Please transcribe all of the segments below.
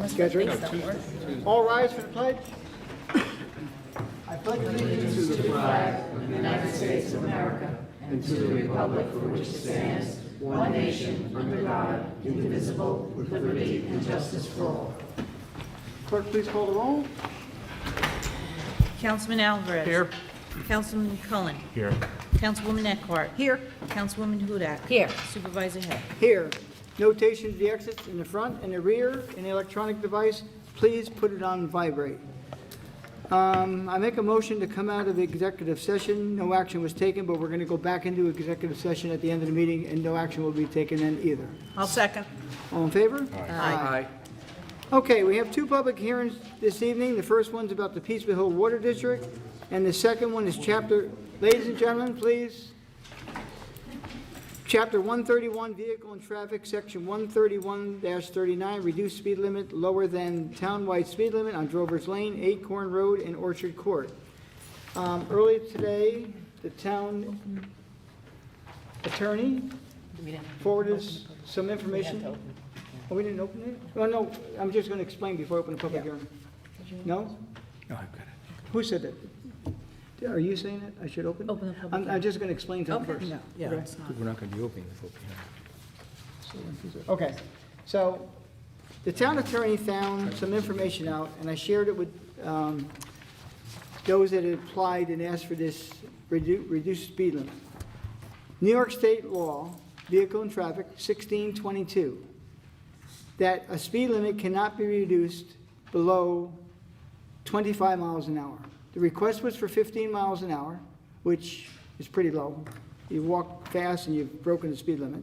Schedule. All rise for the pledge. I pledge allegiance to the flag of the United States of America and to the republic for which it stands, one nation, under God, indivisible, with liberty and justice for all. Clerk, please call the roll. Councilman Alvarez. Here. Councilman Cullen. Here. Councilwoman Eckhart. Here. Councilwoman Hudak. Here. Supervisor Hill. Here. Notation to the exits in the front and the rear in the electronic device. Please put it on vibrate. I make a motion to come out of executive session. No action was taken, but we're going to go back into executive session at the end of the meeting, and no action will be taken then either. I'll second. All in favor? Aye. Okay, we have two public hearings this evening. The first one's about the Peaceville Hill Water District, and the second one is ladies and gentlemen, please. Chapter 131, Vehicle and Traffic, Section 131-39, reduced speed limit lower than townwide speed limit on Drovers Lane, Acorn Road, and Orchard Court. Early today, the town attorney forwarded us some information. Oh, we didn't open it? Oh, no, I'm just going to explain before I open the public hearing. No? No, I've got it. Who said that? Are you saying that I should open? Open the public I'm just going to explain to them first. Yeah, Okay. it's not. We're not going to be opening the public hearing. Okay, so the town attorney found some information out, and I shared it with those that had applied and asked for this reduced speed limit. New York State law, Vehicle and Traffic, 1622, that a speed limit cannot be reduced below 25 miles an hour. The request was for 15 miles an hour, which is pretty low. You walk fast and you've broken the speed limit.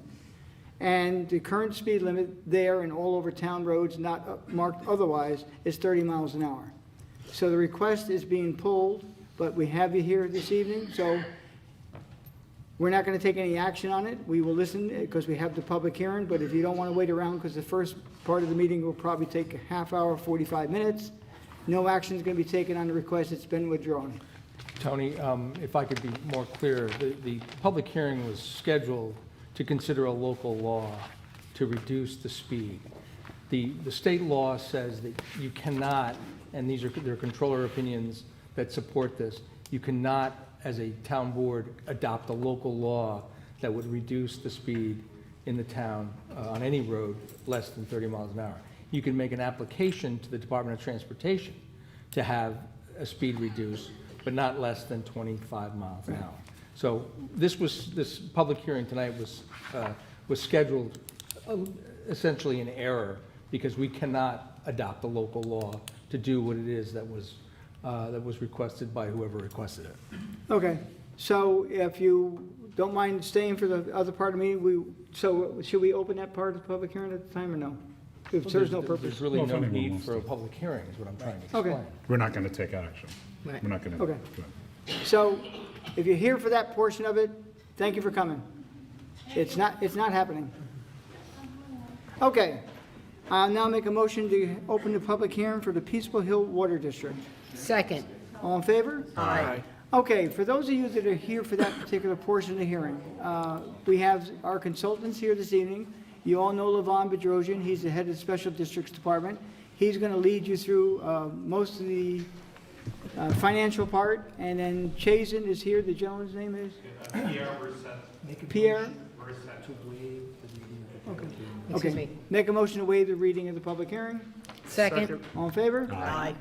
And the current speed limit there and all over town roads, not marked otherwise, is 30 miles an hour. So the request is being pulled, but we have you here this evening, so we're not going to take any action on it. We will listen because we have the public hearing, but if you don't want to wait around, because the first part of the meeting will probably take a half hour, 45 minutes, no action is going to be taken on the request. It's been withdrawn. Tony, if I could be more clear, the public hearing was scheduled to consider a local law to reduce the speed. The state law says that you cannot, and these are their controller opinions that support this, you cannot, as a town board, adopt a local law that would reduce the speed in the town on any road less than 30 miles an hour. You can make an application to the Department of Transportation to have a speed reduced, but not less than 25 miles an hour. So this public hearing tonight was scheduled essentially in error because we cannot adopt a local law to do what it is that was requested by whoever requested it. Okay, so if you don't mind staying for the other part of the meeting, so should we open that part of the public hearing at the time or no? If there's no purpose. There's really Well, if no anyone need wants for a to. public hearing is what I'm trying to Okay. explain. We're not going to take action. Right. We're not going to. Okay. So if you're here for that portion of it, thank you for coming. It's not happening. Okay, I'll now make a motion to open the public hearing for the Peaceful Hill Water District. Second. All in favor? Aye. Okay, for those of you that are here for that particular portion of the hearing, we have our consultants here this evening. You all know Levon Bedrosian. He's the head of the Special Districts Department. He's going to lead you through most of the financial part, and then Chazen is here. The gentleman's name is? Pierre Brissette. Pierre? Brissette. Okay. Excuse Okay. me. Make a motion to waive the reading of the public hearing. Second. All in favor? Aye.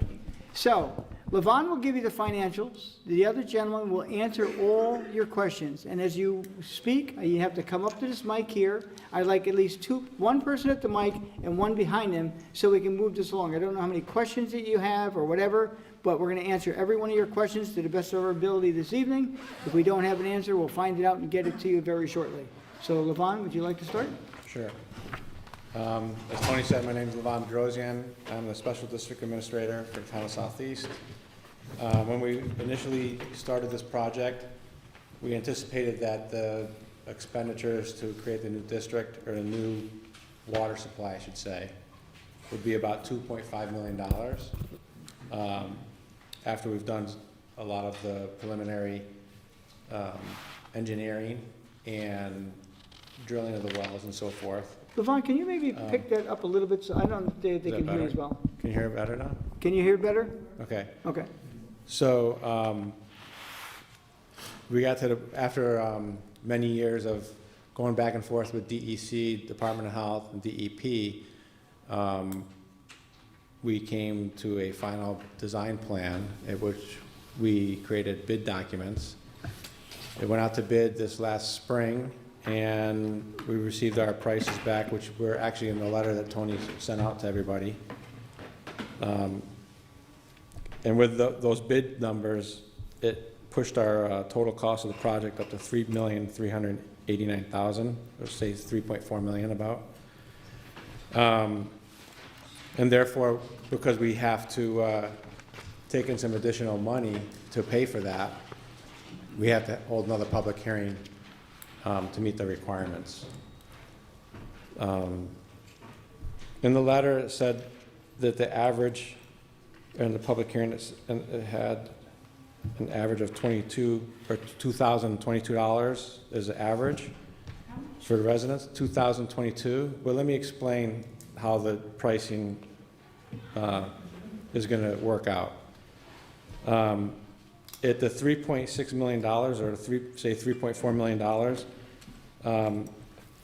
So, Levon will give you the financials. The other gentleman will answer all your questions. And as you speak, you have to come up to this mic here. I'd like at least one person at the mic and one behind him so we can move this along. I don't know how many questions that you have or whatever, but we're going to answer every one of your questions to the best of our ability this evening. If we don't have an answer, we'll find it out and get it to you very shortly. So, Levon, would you like to start? Sure. As Tony said, my name is Levon Bedrosian. I'm the Special District Administrator for the town of Southeast. When we initially started this project, we anticipated that the expenditures to create the new district, or the new water supply, I should say, would be about $2.5 million. After we've done a lot of the preliminary engineering and drilling of the wells and so forth, Levon, can you maybe pick that up a little bit, so I don't know if they Is that can hear you better? as well? Can you hear it better now? Can you hear better? Okay. Okay. So, we got to after many years of going back and forth with DEC, Department of Health, and DEP, we came to a final design plan at which we created bid documents. It went out to bid this last spring, and we received our prices back, which were actually in the letter that Tony sent out to everybody. And with those bid numbers, it pushed our total cost of the project up to $3,389,000, or say $3.4 million about. And therefore, because we have to take in some additional money to pay for that, we have to hold another public hearing to meet the requirements. In the letter, it said that the average, in the public hearing, it had an average of $2,022 as the average for the residents, $2,022. But let me explain how the pricing is going to work out. At the $3.6 million, or say $3.4 million,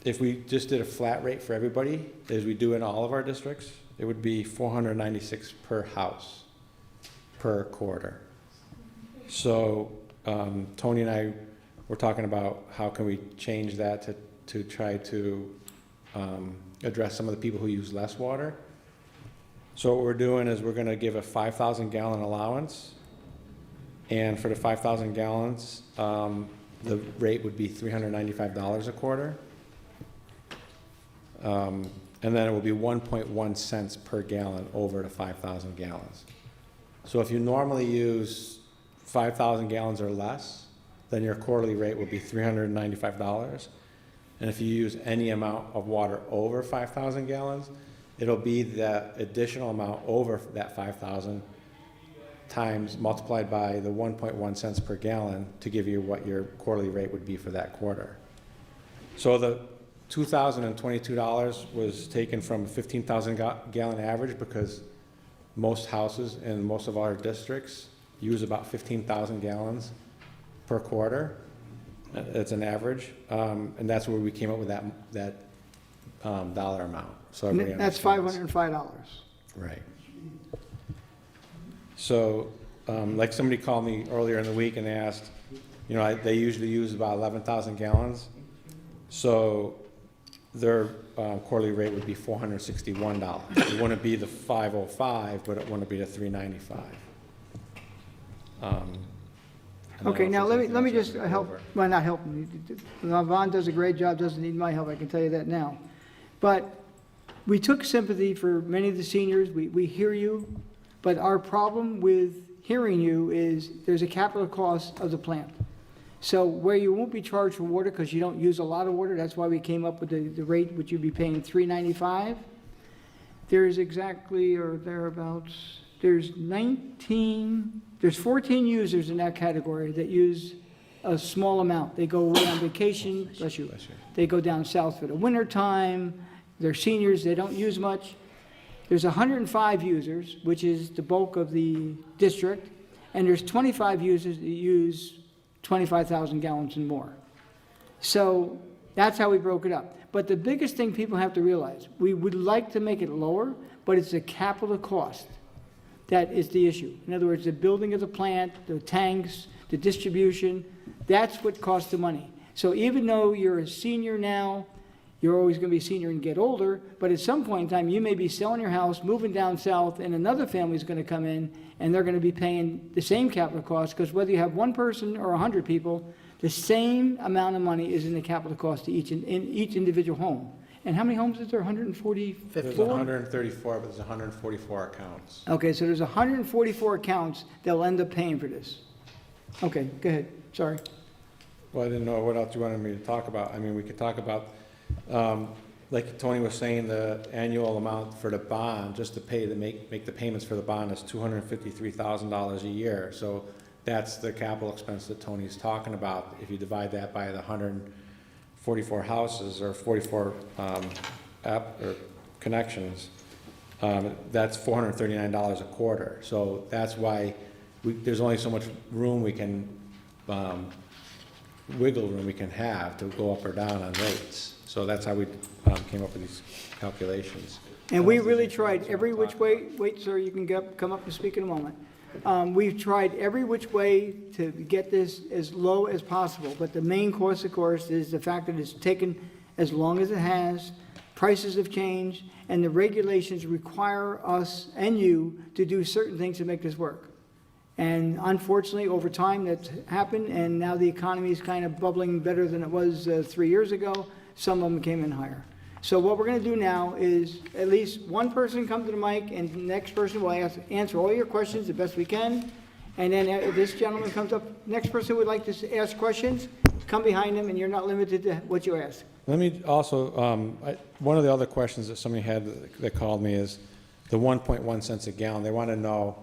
if we just did a flat rate for everybody, as we do in all of our districts, it would be $496 per house, per quarter. So Tony and I were talking about how can we change that to try to address some of the people who use less water. So what we're doing is we're gonna give a 5,000 gallon allowance, and for the 5,000 gallons, the rate would be $395 a quarter. And then it will be 1.1 cents per gallon over the 5,000 gallons. So if you normally use 5,000 gallons or less, then your quarterly rate will be $395. And if you use any amount of water over 5,000 gallons, it'll be that additional amount over that 5,000 times multiplied by the 1.1 cents per gallon to give you what your quarterly rate would be for that quarter. So the $2,022 was taken from a 15,000 gallon average because most houses in most of our districts use about 15,000 gallons per quarter. It's an average, and that's where we came up with that dollar amount. So everybody That's understands. $505. Right. So, like somebody called me earlier in the week and asked, you know, they usually use about 11,000 gallons. So their quarterly rate would be $461. It wouldn't be the $505, but it wouldn't be the $395. Okay, now let me just help, well, not help him. Vaughn does a great job, doesn't need my help, I can tell you that now. But we took sympathy for many of the seniors, we hear you, but our problem with hearing you is there's a capital cost of the plant. So where you won't be charged for water because you don't use a lot of water, that's why we came up with the rate which you'd be paying $395. There's exactly, or thereabouts, there's 14 users in that category that use a small amount. They go away on vacation, bless you. They go down south for the winter time. They're seniors, they don't use much. There's 105 users, which is the bulk of the district, and there's 25 users that use 25,000 gallons and more. So that's how we broke it up. But the biggest thing people have to realize, we would like to make it lower, but it's a capital cost. That is the issue. In other words, the building of the plant, the tanks, the distribution, that's what costs the money. So even though you're a senior now, you're always going to be a senior and get older, but at some point in time, you may be selling your house, moving down south, and another family is going to come in, and they're going to be paying the same capital cost, because whether you have one person or 100 people, the same amount of money is in the capital cost to each individual home. And how many homes is there, 144? There's 134, but there's 144 accounts. Okay, so there's 144 accounts that'll end up paying for this. Okay, go ahead, sorry. Well, I didn't know what else you wanted me to talk about. I mean, we could talk about, like Tony was saying, the annual amount for the bond, just to pay, to make the payments for the bond is $253,000 a year. So that's the capital expense that Tony's talking about. If you divide that by the 144 houses or 44 or connections, that's $439 a quarter. So that's why there's only so much room we can, wiggle room we can have to go up or down on rates. So that's how we came up with these calculations. And we really tried every which way, wait, sir, you can come up and speak in a moment. We've tried every which way to get this as low as possible, but the main course, of course, is the fact that it's taken as long as it has, prices have changed, and the regulations require us and you to do certain things to make this work. And unfortunately, over time, that's happened, and now the economy is kind of bubbling better than it was 3 years ago. Some of them came in higher. So what we're going to do now is at least one person come to the mic, and the next person will answer all your questions the best we can. And then if this gentleman comes up, next person would like to ask questions, come behind him, and you're not limited to what you ask. Let me also, one of the other questions that somebody had that called me is the 1.1 cents a gallon. They want to know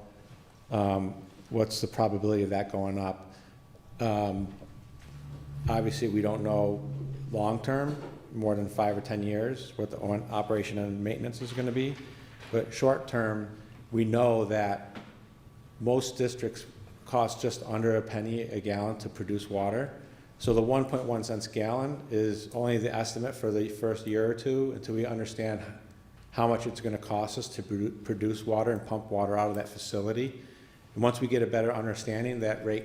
what's the probability of that going up. Obviously, we don't know long-term, more than 5 or 10 years, what the operation and maintenance is going to be. But short-term, we know that most districts cost just under a penny a gallon to produce water. So the 1.1 cents a gallon is only the estimate for the first year or two until we understand how much it's going to cost us to produce water and pump water out of that facility. And once we get a better understanding, that rate,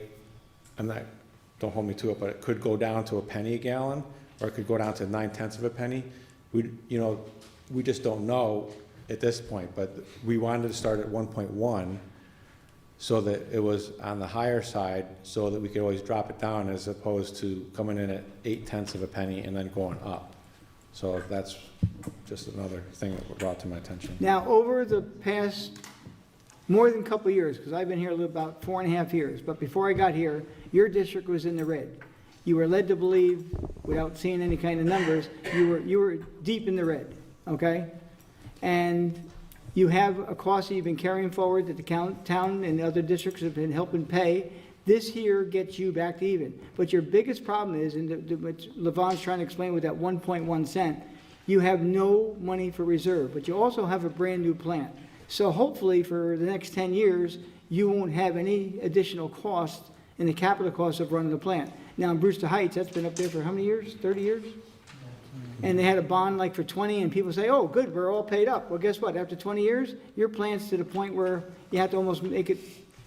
don't hold me to it, but it could go down to a penny a gallon, or it could go down to 9/10 of a penny. We just don't know at this point, but we wanted to start at 1.1 so that it was on the higher side, so that we could always drop it down as opposed to coming in at 8/10 of a penny and then going up. So that's just another thing that was brought to my attention. Now, over the past more than a couple of years, because I've been here about 4.5 years, but before I got here, your district was in the red. You were led to believe, without seeing any kind of numbers, you were deep in the red, okay? And you have a cost that you've been carrying forward that the town and the other districts have been helping pay. This here gets you back to even. But your biggest problem is, and what Levon's trying to explain with that 1.1 cent, you have no money for reserve, but you also have a brand-new plant. So hopefully for the next 10 years, you won't have any additional cost in the capital cost of running the plant. Now in Brewster Heights, that's been up there for how many years? 30 years? And they had a bond like for 20, and people say, oh, good, we're all paid up. Well, guess what? After 20 years, your plant's to the point where you have to almost make it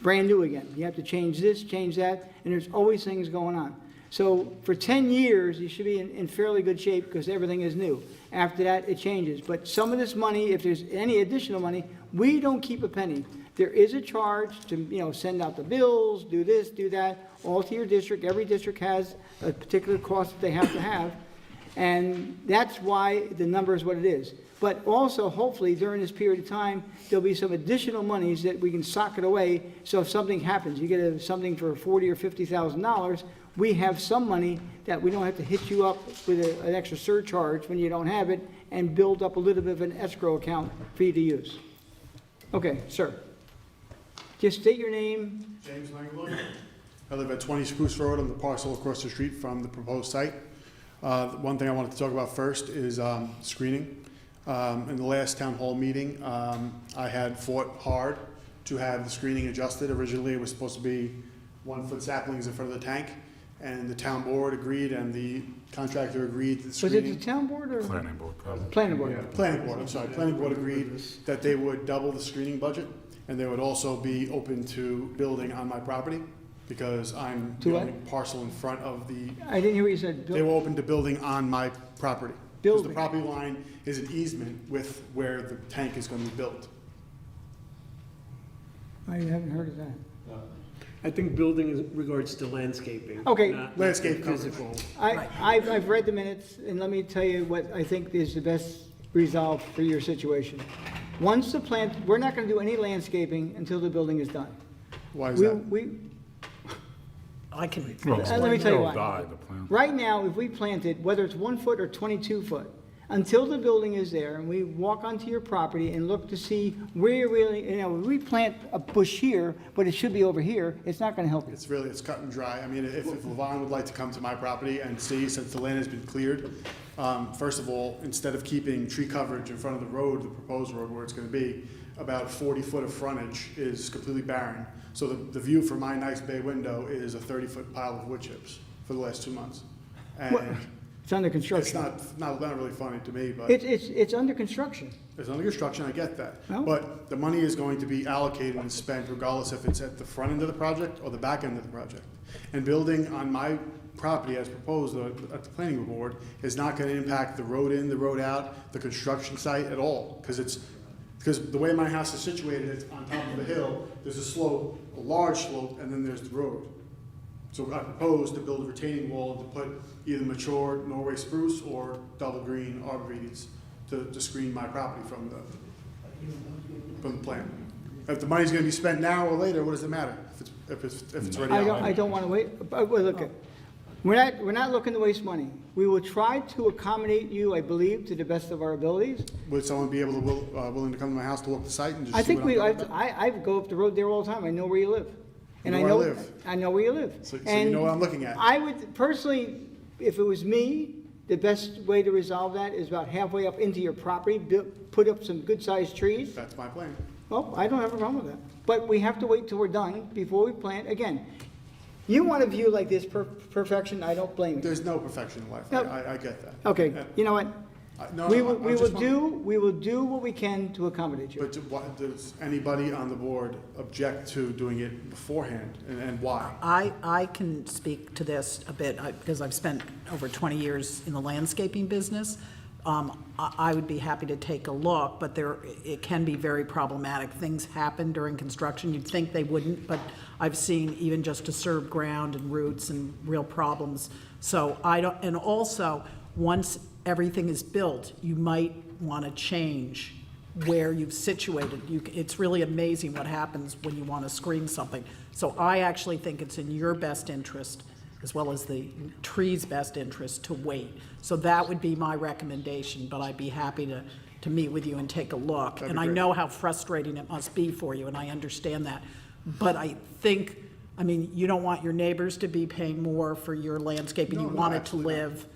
brand new again. You have to change this, change that, and there's always things going on. So for 10 years, you should be in fairly good shape because everything is new. After that, it changes. But some of this money, if there's any additional money, we don't keep a penny. There is a charge to, send out the bills, do this, do that, all to your district. Every district has a particular cost that they have to have. And that's why the number is what it is. But also, hopefully, during this period of time, there'll be some additional monies that we can sock it away. So if something happens, you get something for $40,000 or $50,000, we have some money that we don't have to hit you up with an extra surcharge when you don't have it and build up a little bit of an escrow account for you to use. Okay, sir. Just state your name. James Langlois. I live at 20 Spruce Road on the parcel across the street from the proposed site. One thing I wanted to talk about first is screening. In the last town hall meeting, I had fought hard to have the screening adjusted. Originally, it was supposed to be 1-foot saplings in front of the tank, and the town board agreed and the contractor agreed to the Was screening. it the town board or? Planning board, probably. Planning board. Planning board, I'm sorry. Planning board agreed that they would double the screening budget, and they would also be open to building on my property, because I'm To the what? only parcel in front of the, I didn't hear what you said. they were open to building on my property. Because the Building. property line is an easement with where the tank is going to be built. I haven't heard of that. I think building in regards to landscaping. Okay. not Landscape coverage. Physical. I've read the minutes, and let me tell you what I think is the best resolve for your situation. Once the plant, we're not gonna do any landscaping until the building is done. Why is that? I can, Well, Let me tell you they'll why. die, the plant. Right now, if we planted, whether it's 1 foot or 22 foot, until the building is there and we walk onto your property and look to see where you're really, we plant a bush here, but it should be over here, it's not gonna help you. It's cut and dry. I mean, if Levon would like to come to my property and see, since the land has been cleared, first of all, instead of keeping tree coverage in front of the road, the proposed road where it's gonna be, about 40 foot of frontage is completely barren. So the view from my nice bay window is a 30-foot pile of wood chips for the last 2 months. And Well, It's under it's construction. not really funny to me, but It's under construction. it's under construction, I get that. No. But the money is going to be allocated and spent regardless if it's at the front end of the project or the back end of the project. And building on my property as proposed at the planning board is not gonna impact the road in, the road out, the construction site at all. Because the way my house is situated, it's on top of a hill, there's a slope, a large slope, and then there's the road. So I propose to build a retaining wall and to put either mature Norway spruce or double green arborvitaes to screen my property from the plan. If the money's gonna be spent now or later, what does it matter? If it's already I outlined? don't wanna wait, but, well, look, we're not looking to waste money. We will try to accommodate you, I believe, to the best of our abilities. Would someone be able to, willing to come to my house to look the site and just I see think what I'm talking about? I go up the road there all the time, I know where you live. And You know where I live. I know where you live. So you And know what I'm looking at. I would personally, if it was me, the best way to resolve that is about halfway up into your property, put up some good-sized trees. That's my plan. Well, I don't have a problem with that. But we have to wait till we're done before we plant. Again, you want a view like this, perfection, I don't blame you. There's no perfection in life, No. I get that. Okay, you know what? No, We no, will, I we will just want- do what we can to accommodate you. But does anybody on the board object to doing it beforehand, and why? I can speak to this a bit, because I've spent over 20 years in the landscaping business. I would be happy to take a look, but it can be very problematic. Things happen during construction. You'd think they wouldn't, but I've seen even just disturbed ground and roots and real problems. So and also, once everything is built, you might want to change where you've situated. It's really amazing what happens when you want to screen something. So I actually think it's in your best interest, as well as the tree's best interest, to wait. So that would be my recommendation, but I'd be happy to meet with you and take a look. That'd be And I great. know how frustrating it must be for you, and I understand that. But I think, you don't want your neighbors to be paying more for your landscaping. No, You no, want it to absolutely not. live.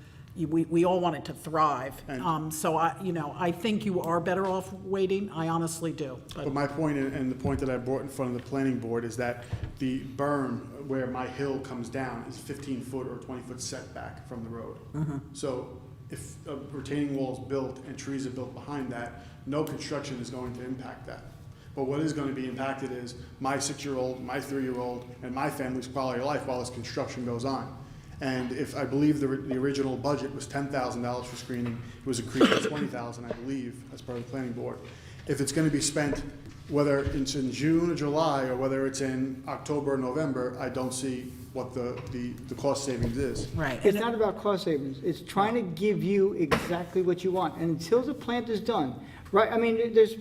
We all want it to thrive. And- So I think you are better off waiting. I honestly do. But my point, and the point that I brought in front of the planning board, is that the berm where my hill comes down is 15-foot or 20-foot setback from the road. So if a retaining wall is built and trees are built behind that, no construction is going to impact that. But what is going to be impacted is my 6-year-old, my 3-year-old, and my family's quality of life while this construction goes on. And if, I believe the original budget was $10,000 for screening, it was increased to $20,000, I believe, as part of the planning board. If it's gonna be spent, whether it's in June or July, or whether it's in October or November, I don't see what the cost savings is. Right. It's not about cost savings, it's trying to give you exactly what you want, and until the plant is done, right, there's,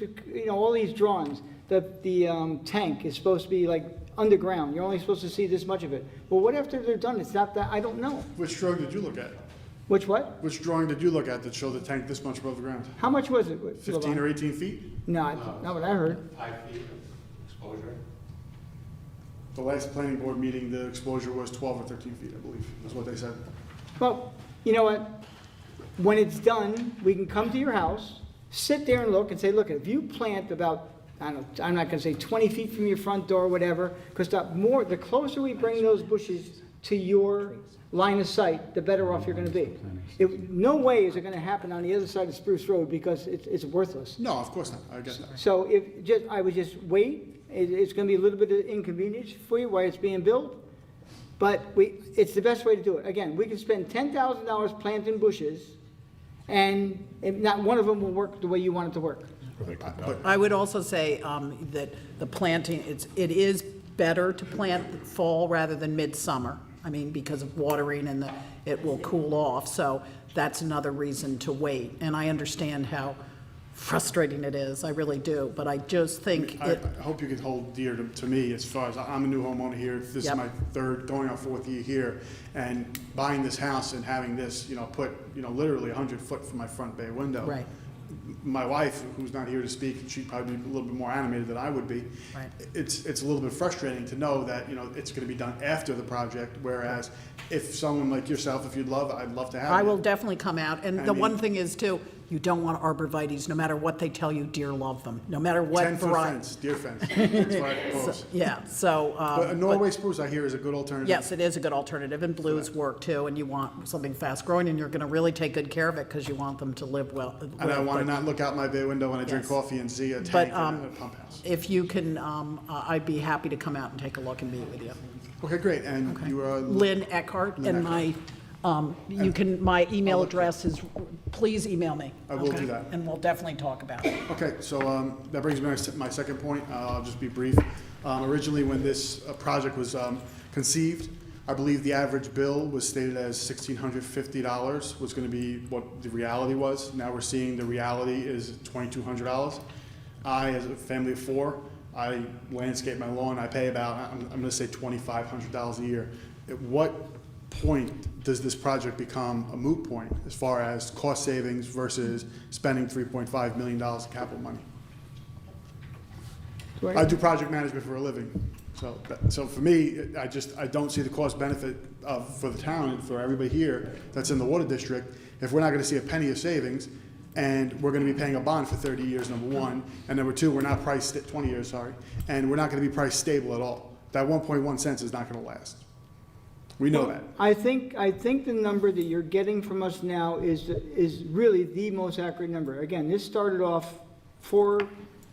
all these drawings, the tank is supposed to be like underground, you're only supposed to see this much of it. Well, what after they're done, it's not that, I don't know. Which drawing did you look at? Which what? Which drawing did you look at that showed the tank this much above the ground? How much was it? 15 or 18 feet? No, not what I heard. 5 feet exposure. The last planning board meeting, the exposure was 12 or 13 feet, I believe, is what they said. Well, you know what? When it's done, we can come to your house, sit there and look and say, look, if you plant about, I don't know, I'm not gonna say 20 feet from your front door or whatever, because the closer we bring those bushes to your line of sight, the better off you're gonna be. No way is it gonna happen on the other side of Spruce Road because it's worthless. No, of course not, I get that. So I would just wait. It's gonna be a little bit of inconvenience for you while it's being built, but it's the best way to do it. Again, we can spend $10,000 planting bushes, and not one of them will work the way you want it to work. I would also say that the planting, it is better to plant fall rather than midsummer. Because of watering and it will cool off. So that's another reason to wait. And I understand how frustrating it is, I really do, but I just think it, I hope you can hold dear to me as far as, I'm a new homeowner here. This is Yep. my third, going on fourth year here. And buying this house and having this, put, literally 100 foot from my front bay window. right, My wife, who's not here to speak, she'd probably be a little bit more animated than I would be. right. It's a little bit frustrating to know that, it's gonna be done after the project, whereas if someone like yourself, if you'd love, I'd love to have you. I will definitely come out, and I the one mean- thing is too, you don't want arborvitae's, no matter what they tell you, deer love them, no matter what 10-foot variety. fence, deer fence, that's what I propose. Yeah, so. But a Norway spruce, I hear, is a good alternative. Yes, it is a good alternative, and blues work too, and you want something fast-growing, and you're gonna really take good care of it, because you want them to live well. And I want to not look out my bay window when I drink Yes. coffee and see a But, tank and a pump house. If you can, I'd be happy to come out and take a look and meet with you. Okay, great, and you are. Lynn Eckhart, Lynn and my, my email address is, please email me. I will do okay? that. And we'll definitely talk about it. Okay, so that brings me to my second point. I'll just be brief. Originally, when this project was conceived, I believe the average bill was stated as $1,650 was going to be what the reality was. Now we're seeing the reality is $2,200. I, as a family of four, I landscape my lawn. I pay about, I'm going to say $2,500 a year. At what point does this project become a moot point as far as cost savings versus spending $3.5 million in capital money? I do project management for a living, so for me, I don't see the cost benefit for the town and for everybody here that's in the water district, if we're not gonna see a penny of savings, and we're gonna be paying a bond for 30 years, number one, and number two, we're not priced, 20 years, sorry, and we're not gonna be price stable at all. That 1.1 cents is not gonna last. We know that. I think the number that you're getting from us now is really the most accurate number. Again, this started off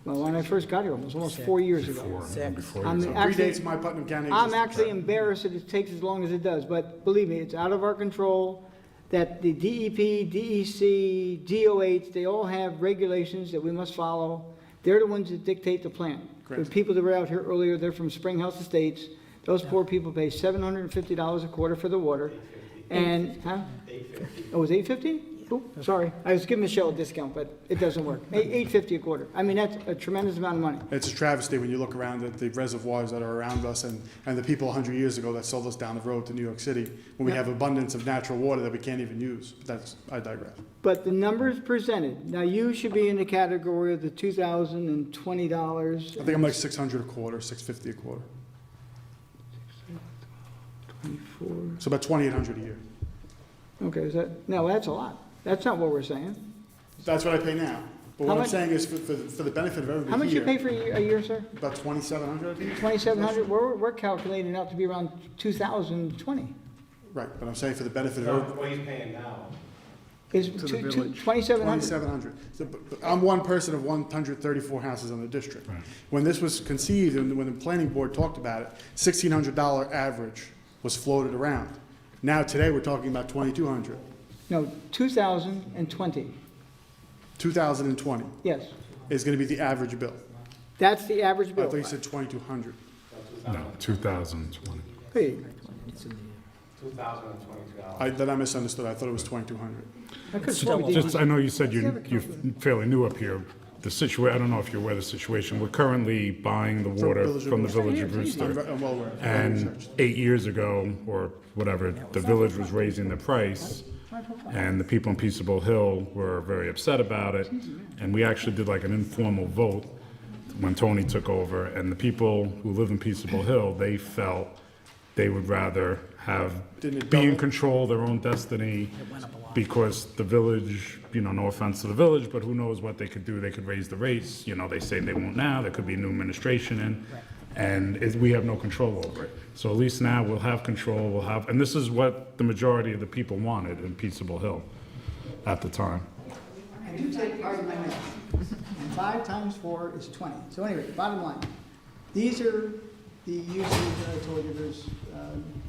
when I first got here, almost 4 years ago. I'm actually- Predates my Putnam County I'm existence. actually embarrassed that it takes as long as it does, but believe me, it's out of our control, that the DEP, DEC, DOH, they all have regulations that we must follow. They're the ones that dictate the plan. The Correct. people that were out here earlier, they're from Spring Health Estates. Those poor people pay $750 a quarter for the water. And, huh? Oh, it was $850? Oh, sorry. I was giving Michelle a discount, but it doesn't work. $850 a quarter. I mean, that's a tremendous amount of money. It's a travesty when you look around at the reservoirs that are around us and the people 100 years ago that sold us down the road to New York City, when we have abundance of natural water that we can't even use. I digress. But the numbers presented, now you should be in the category of the $2,020. I think I'm like 600 a quarter, 650 a quarter. 24. So about 2,800 a year. Okay, no, that's a lot. That's not what we're saying. That's what I pay now. But How what I'm much- saying is for the benefit of everybody How much you pay here, for a year, sir? about 2,700, I think? 2,700? We're calculating out to be around 2,020. Right, but I'm saying for the benefit of everybody. What he's paying now. Is To the village. 2,700? 2,700. So, but I'm one person of 134 houses in the district. When this was conceived and when the planning board talked about it, $1,600 average was floated around. Now, today, we're talking about 2,200. No, 2,020. 2020 Yes, is going to be the average bill. that's the average I bill. thought you said 2,200. No, 2020. Hey, $2,022. Then I misunderstood. I thought it was 2,200. I could swear we did. Just, I know you said you're fairly new up here. The situation, I don't know if you're aware of the situation. We're currently buying the water Village of from the Brewster. village of Brewster. I'm well aware. And 8 years ago, or whatever, the village was raising the price, and the people in Peaceable Hill were very upset about it. And we actually did like an informal vote when Tony took over, and the people who live in Peaceable Hill, they felt they would rather Didn't it be in double? control of their own destiny, because the village, no offense to the village, but who knows what they could do, they could raise the rates, they say they won't now, there could be a new administration in, and we have no control over it. So at least now we'll have control, and this is what the majority of the people wanted in Peaceable Hill at the time. I do take part in my math. And 5 times 4 is 20. So anyway, bottom line, these are the users that I told you, there's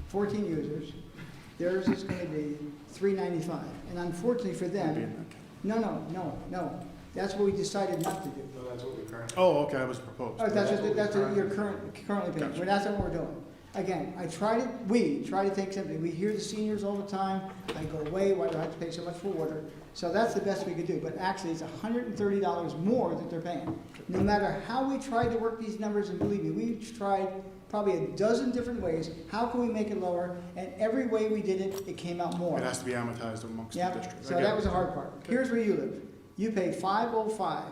14 users. Theirs is going to be $395. And unfortunately for them, no. That's what we decided not to do. Oh, okay, that was proposed. Oh, that's what you're currently paying. Well, that's what we're doing. again, we try to take something, we hear the seniors all the time, I go away, why do I have to pay so much for water? So that's the best we could do, but actually it's $130 more that they're paying. No matter how we tried to work these numbers, and believe me, we've tried probably a dozen different ways, how can we make it lower? And every way we did it, it came out more. It has to be amortized amongst the Yeah, districts. so that was the hard part. Here's where you live. You pay $505,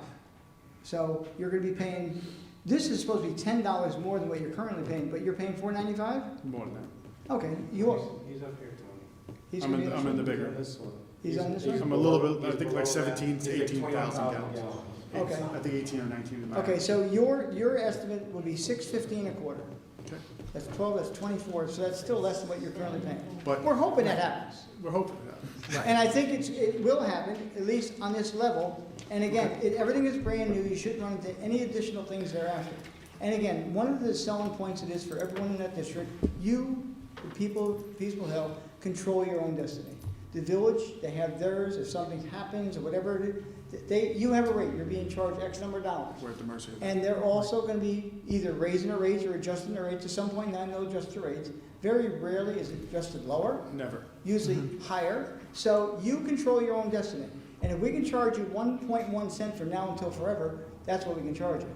so you're gonna be paying, this is supposed to be $10 more than what you're currently paying, but you're paying $495? More than that. Okay, you are. He's up here, Tony. He's I'm gonna be I'm in the bigger. This one. He's on this one? I'm a little bit, I think like 17 to He's like 18,000 20,000 gallons. Okay. I think 18 or 19 is my. Okay, so your estimate would be $6.15 a quarter. Okay. That's 12, that's 24, so that's still less than what you're currently paying. But We're hoping that happens. we're hoping that. And I think it will happen, at least on this level. And again, everything is brand new, you shouldn't run into any additional things thereafter. And again, one of the selling points it is for everyone in that district, you, the people, Peaceful Hill, control your own destiny. The village, they have theirs, if something happens or whatever it is, you have a rate, you're being charged X number of dollars. We're at the mercy of them. And they're also gonna be either raising the rates or adjusting the rates. At some point now, they'll adjust the rates. Very rarely is it adjusted lower, Never. usually higher. So you control your own destiny. And if we can charge you 1.1 cent from now until forever, that's what we can charge you.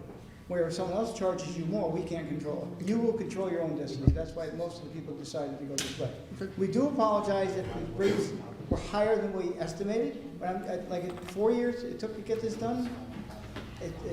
Where if someone else charges you more, we can't control it. You will control your own destiny. That's why most of the people decided to go this way. We do apologize that the rates were higher than we estimated, but like in 4 years it took to get this done.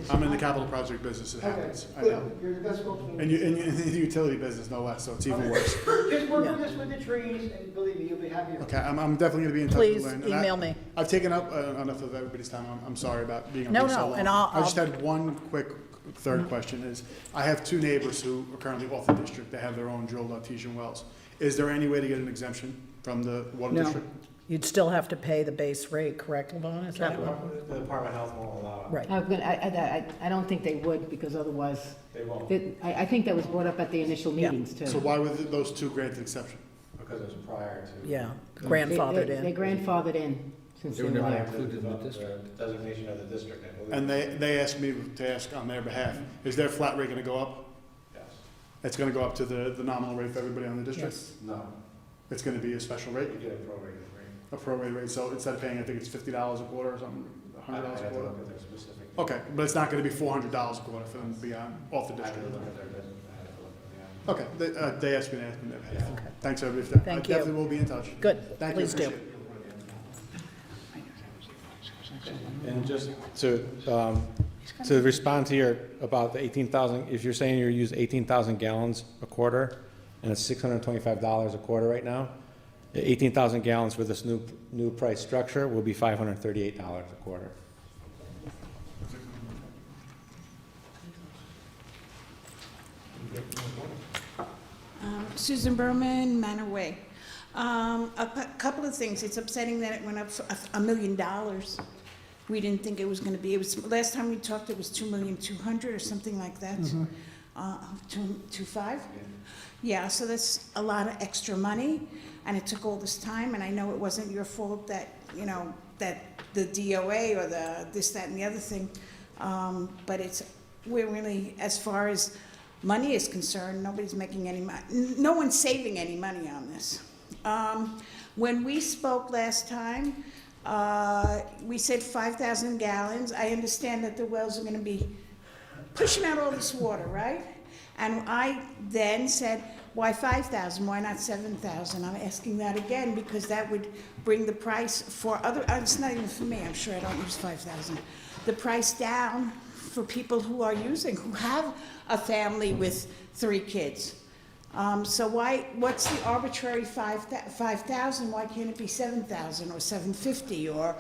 I'm in the capital project business, it Okay, happens. I good. know. You're the best spokesman. And you, in the utility business, no less, so it's even worse. Just work with us with the trees, and believe me, you'll be happier. Okay, I'm definitely gonna be in touch Please with Lynn. And email me. I've taken up enough of everybody's time. I'm sorry about being on No, here so no, long. and I just I'll- had one quick third question is, I have two neighbors who are currently off the district. They have their own drilled artesian wells. Is there any way to get an exemption from the water No. district? You'd still have to pay the base rate, correct, Levon? Is that what? The Department of Health won't allow it. Right. I don't think they would, because otherwise, They won't, I think that was brought up at the initial Yeah. meetings, too. So why would those two grant an exception? because it was prior to. Yeah, They- grandfathered They in. grandfathered in since They they were were never there. included in the district. The designation of the district, I believe. And they asked me to ask on their behalf, is their flat rate gonna go up? Yes. It's gonna go up to the nominal rate for everybody on the district? Yes. No, It's gonna be a special rate, you get a prorated rate. a prorated rate, so instead of paying, I think it's $50 a quarter or something, I'd $100 a have to quarter? look at their specific. Okay, but it's not gonna be $400 a quarter for them to be on, off the I had to district? look at their business, I had to look at the, Okay, they asked me to ask them that. Yeah. Okay. Thanks, everybody, for that. Thank I you. definitely will be in touch. Good, Thank you, please do. appreciate it. And just to respond to your, about the 18,000, if you're saying you use 18,000 gallons a quarter, and it's $625 a quarter right now, 18,000 gallons for this new price structure will be $538 a quarter. Susan Berman, Manor Way. Couple of things. It's upsetting that it went up $1 million. We didn't think it was gonna be, last time we talked, it was 2,200,000 or something like that. 2.5? Yeah, so that's a lot of extra money, and it took all this time, and I know it wasn't your fault that, that the DOA or the this, that, and the other thing, but we're really, as far as money is concerned, nobody's making any money, no one's saving any money on this. When we spoke last time, we said 5,000 gallons. I understand that the wells are gonna be pushing out all this water, right? And I then said, why 5,000, why not 7,000? I'm asking that again because that would bring the price for other, it's not even for me, I'm sure I don't use 5,000. The price down for people who are using, who have a family with 3 kids. So what's the arbitrary 5,000? Why can't it be 7,000 or 750 or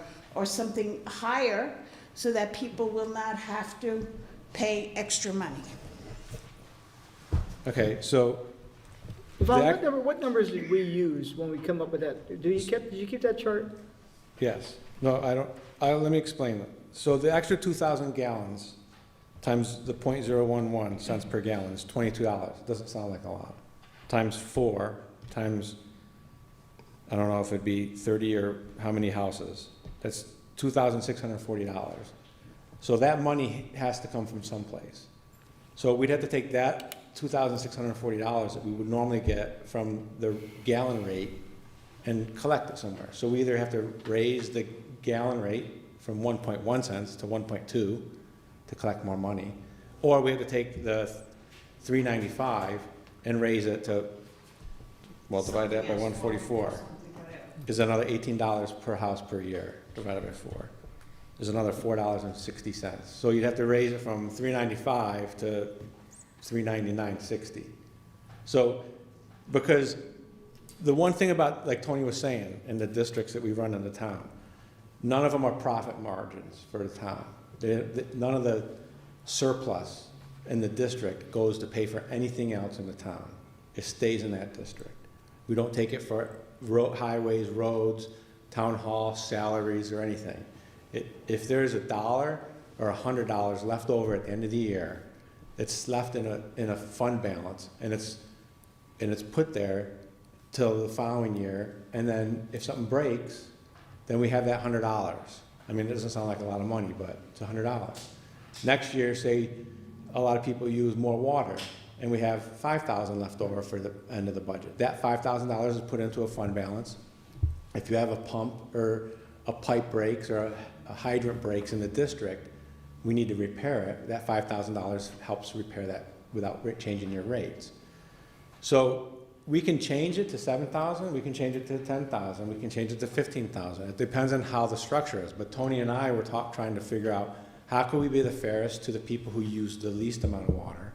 something higher so that people will not have to pay extra money? Okay, so. Yvonne, what numbers did we use when we come up with that? Did you keep that chart? Yes. No, I don't, let me explain it. So the extra 2,000 gallons times the .011 cents per gallon is $22. Doesn't sound like a lot. Times 4, times, I don't know if it'd be 30 or how many houses. That's $2,640. So that money has to come from someplace. So we'd have to take that $2,640 that we would normally get from the gallon rate and collect it somewhere. So we either have to raise the gallon rate from 1.1 cents to 1.2 to collect more money, or we have to take the $3.95 and raise it to, well, divide that by 144. Is another $18 per house per year, divided by 4. Is another $4.60. So you'd have to raise it from $3.95 to $3.99.60. So, because the one thing about, like Tony was saying, in the districts that we run in the town, none of them are profit margins for the town. None of the surplus in the district goes to pay for anything else in the town. It stays in that district. We don't take it for highways, roads, town hall, salaries, or anything. If there's $1 or $100 left over at the end of the year, it's left in a fund balance, and it's put there till the following year, and then if something breaks, then we have that $100. I mean, it doesn't sound like a lot of money, but it's $100. Next year, say a lot of people use more water, and we have $5,000 left over for the end of the budget. That $5,000 is put into a fund balance. If you have a pump or a pipe breaks or a hydrant breaks in the district, we need to repair it. That $5,000 helps repair that without changing your rates. So we can change it to $7,000, we can change it to $10,000, we can change it to $15,000. It depends on how the structure is. But Tony and I were trying to figure out how can we be the fairest to the people who use the least amount of water,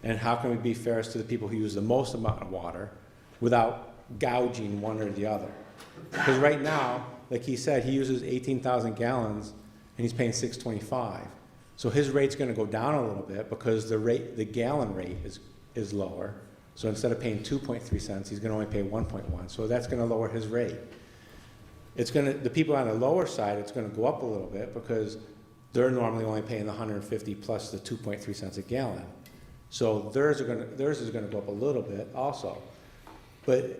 and how can we be fairest to the people who use the most amount of water without gouging one or the other. Because right now, like he said, he uses 18,000 gallons and he's paying $6.25. So his rate's going to go down a little bit because the gallon rate is lower. So instead of paying 2.3 cents, he's going to only pay 1.1. So that's going to lower his rate. The people on the lower side, it's going to go up a little bit because they're normally only paying the 150 plus the 2.3 cents a gallon. So theirs is going to go up a little bit also. But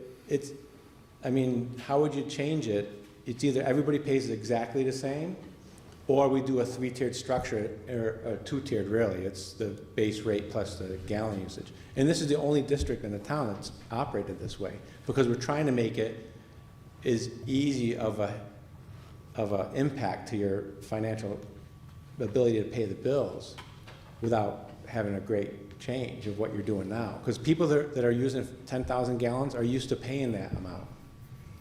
I mean, how would you change it? It's either everybody pays exactly the same, or we do a 3-tiered structure, or a 2-tiered really. It's the base rate plus the gallon usage. And this is the only district in the town that's operated this way, because we're trying to make it as easy of a impact to your financial ability to pay the bills without having a great change of what you're doing now. Because people that are using 10,000 gallons are used to paying that amount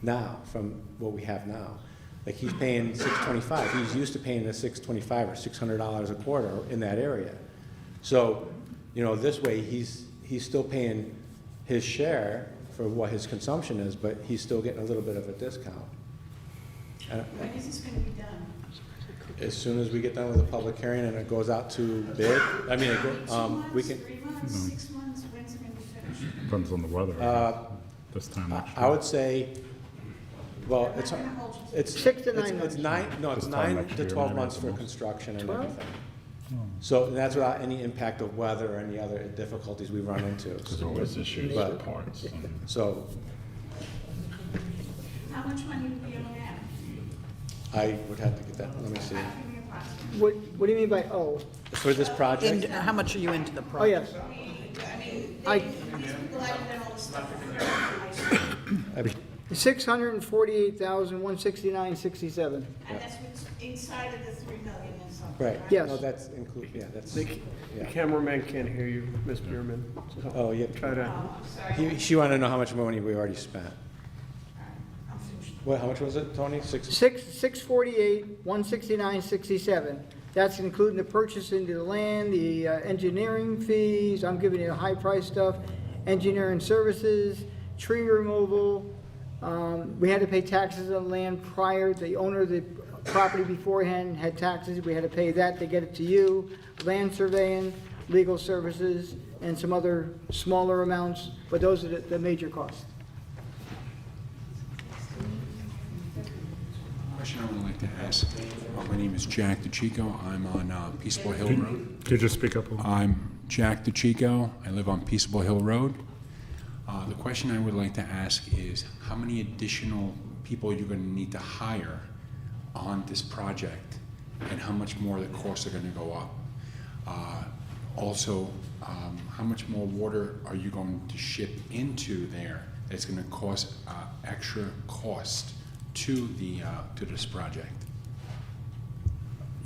now from what we have now. Like he's paying $6.25. He's used to paying the $6.25 or $600 a quarter in that area. So, this way he's still paying his share for what his consumption is, but he's still getting a little bit of a discount. When is this gonna be done? As soon as we get done with the public hearing and it goes out to bid, I mean, 2 months, we can. 3 months, 6 months, when's it gonna be finished? Depends on the weather. This time next year. I would say, well, it's 6 to 9 it's months. 9 This time 9 next to year, 12 maybe months at for the most. construction and 12? everything. So that's without any impact of weather or any other difficulties we run into. There's always issues But- with parts. So How much money do you have? I would have to get that, let me see. Give me a approximate. What do you mean by O? For this project, How much are you into the Oh, project? yes. I mean, I- these people haven't done all this stuff in the 648,169.67. And that's what's inside of the 3 million and something. right. Yes. No, that's include, yeah, that's, The yeah. cameraman can't hear you, Ms. Bierman. So Oh, yeah. Try to, Oh, I'm sorry. She wanted to know how much money we already spent. All right, I'm finished. What, how much was it, Tony? 648,169.67. That's including the purchase into the land, the engineering fees, I'm giving you the high price stuff, engineering services, tree removal. We had to pay taxes on land prior, the owner of the property beforehand had taxes, we had to pay that to get it to you, land surveying, legal services, and some other smaller amounts, but those are the major costs. Question I would like to ask. My name is Jack DeChico. I'm on Peaceable Hill Road. Could you just speak up a little? I'm Jack DeChico. I live on Peaceable Hill Road. The question I would like to ask is how many additional people you're going to need to hire on this project, and how much more the costs are going to go up. Also, how much more water are you going to ship into there that's going to cause extra cost to this project?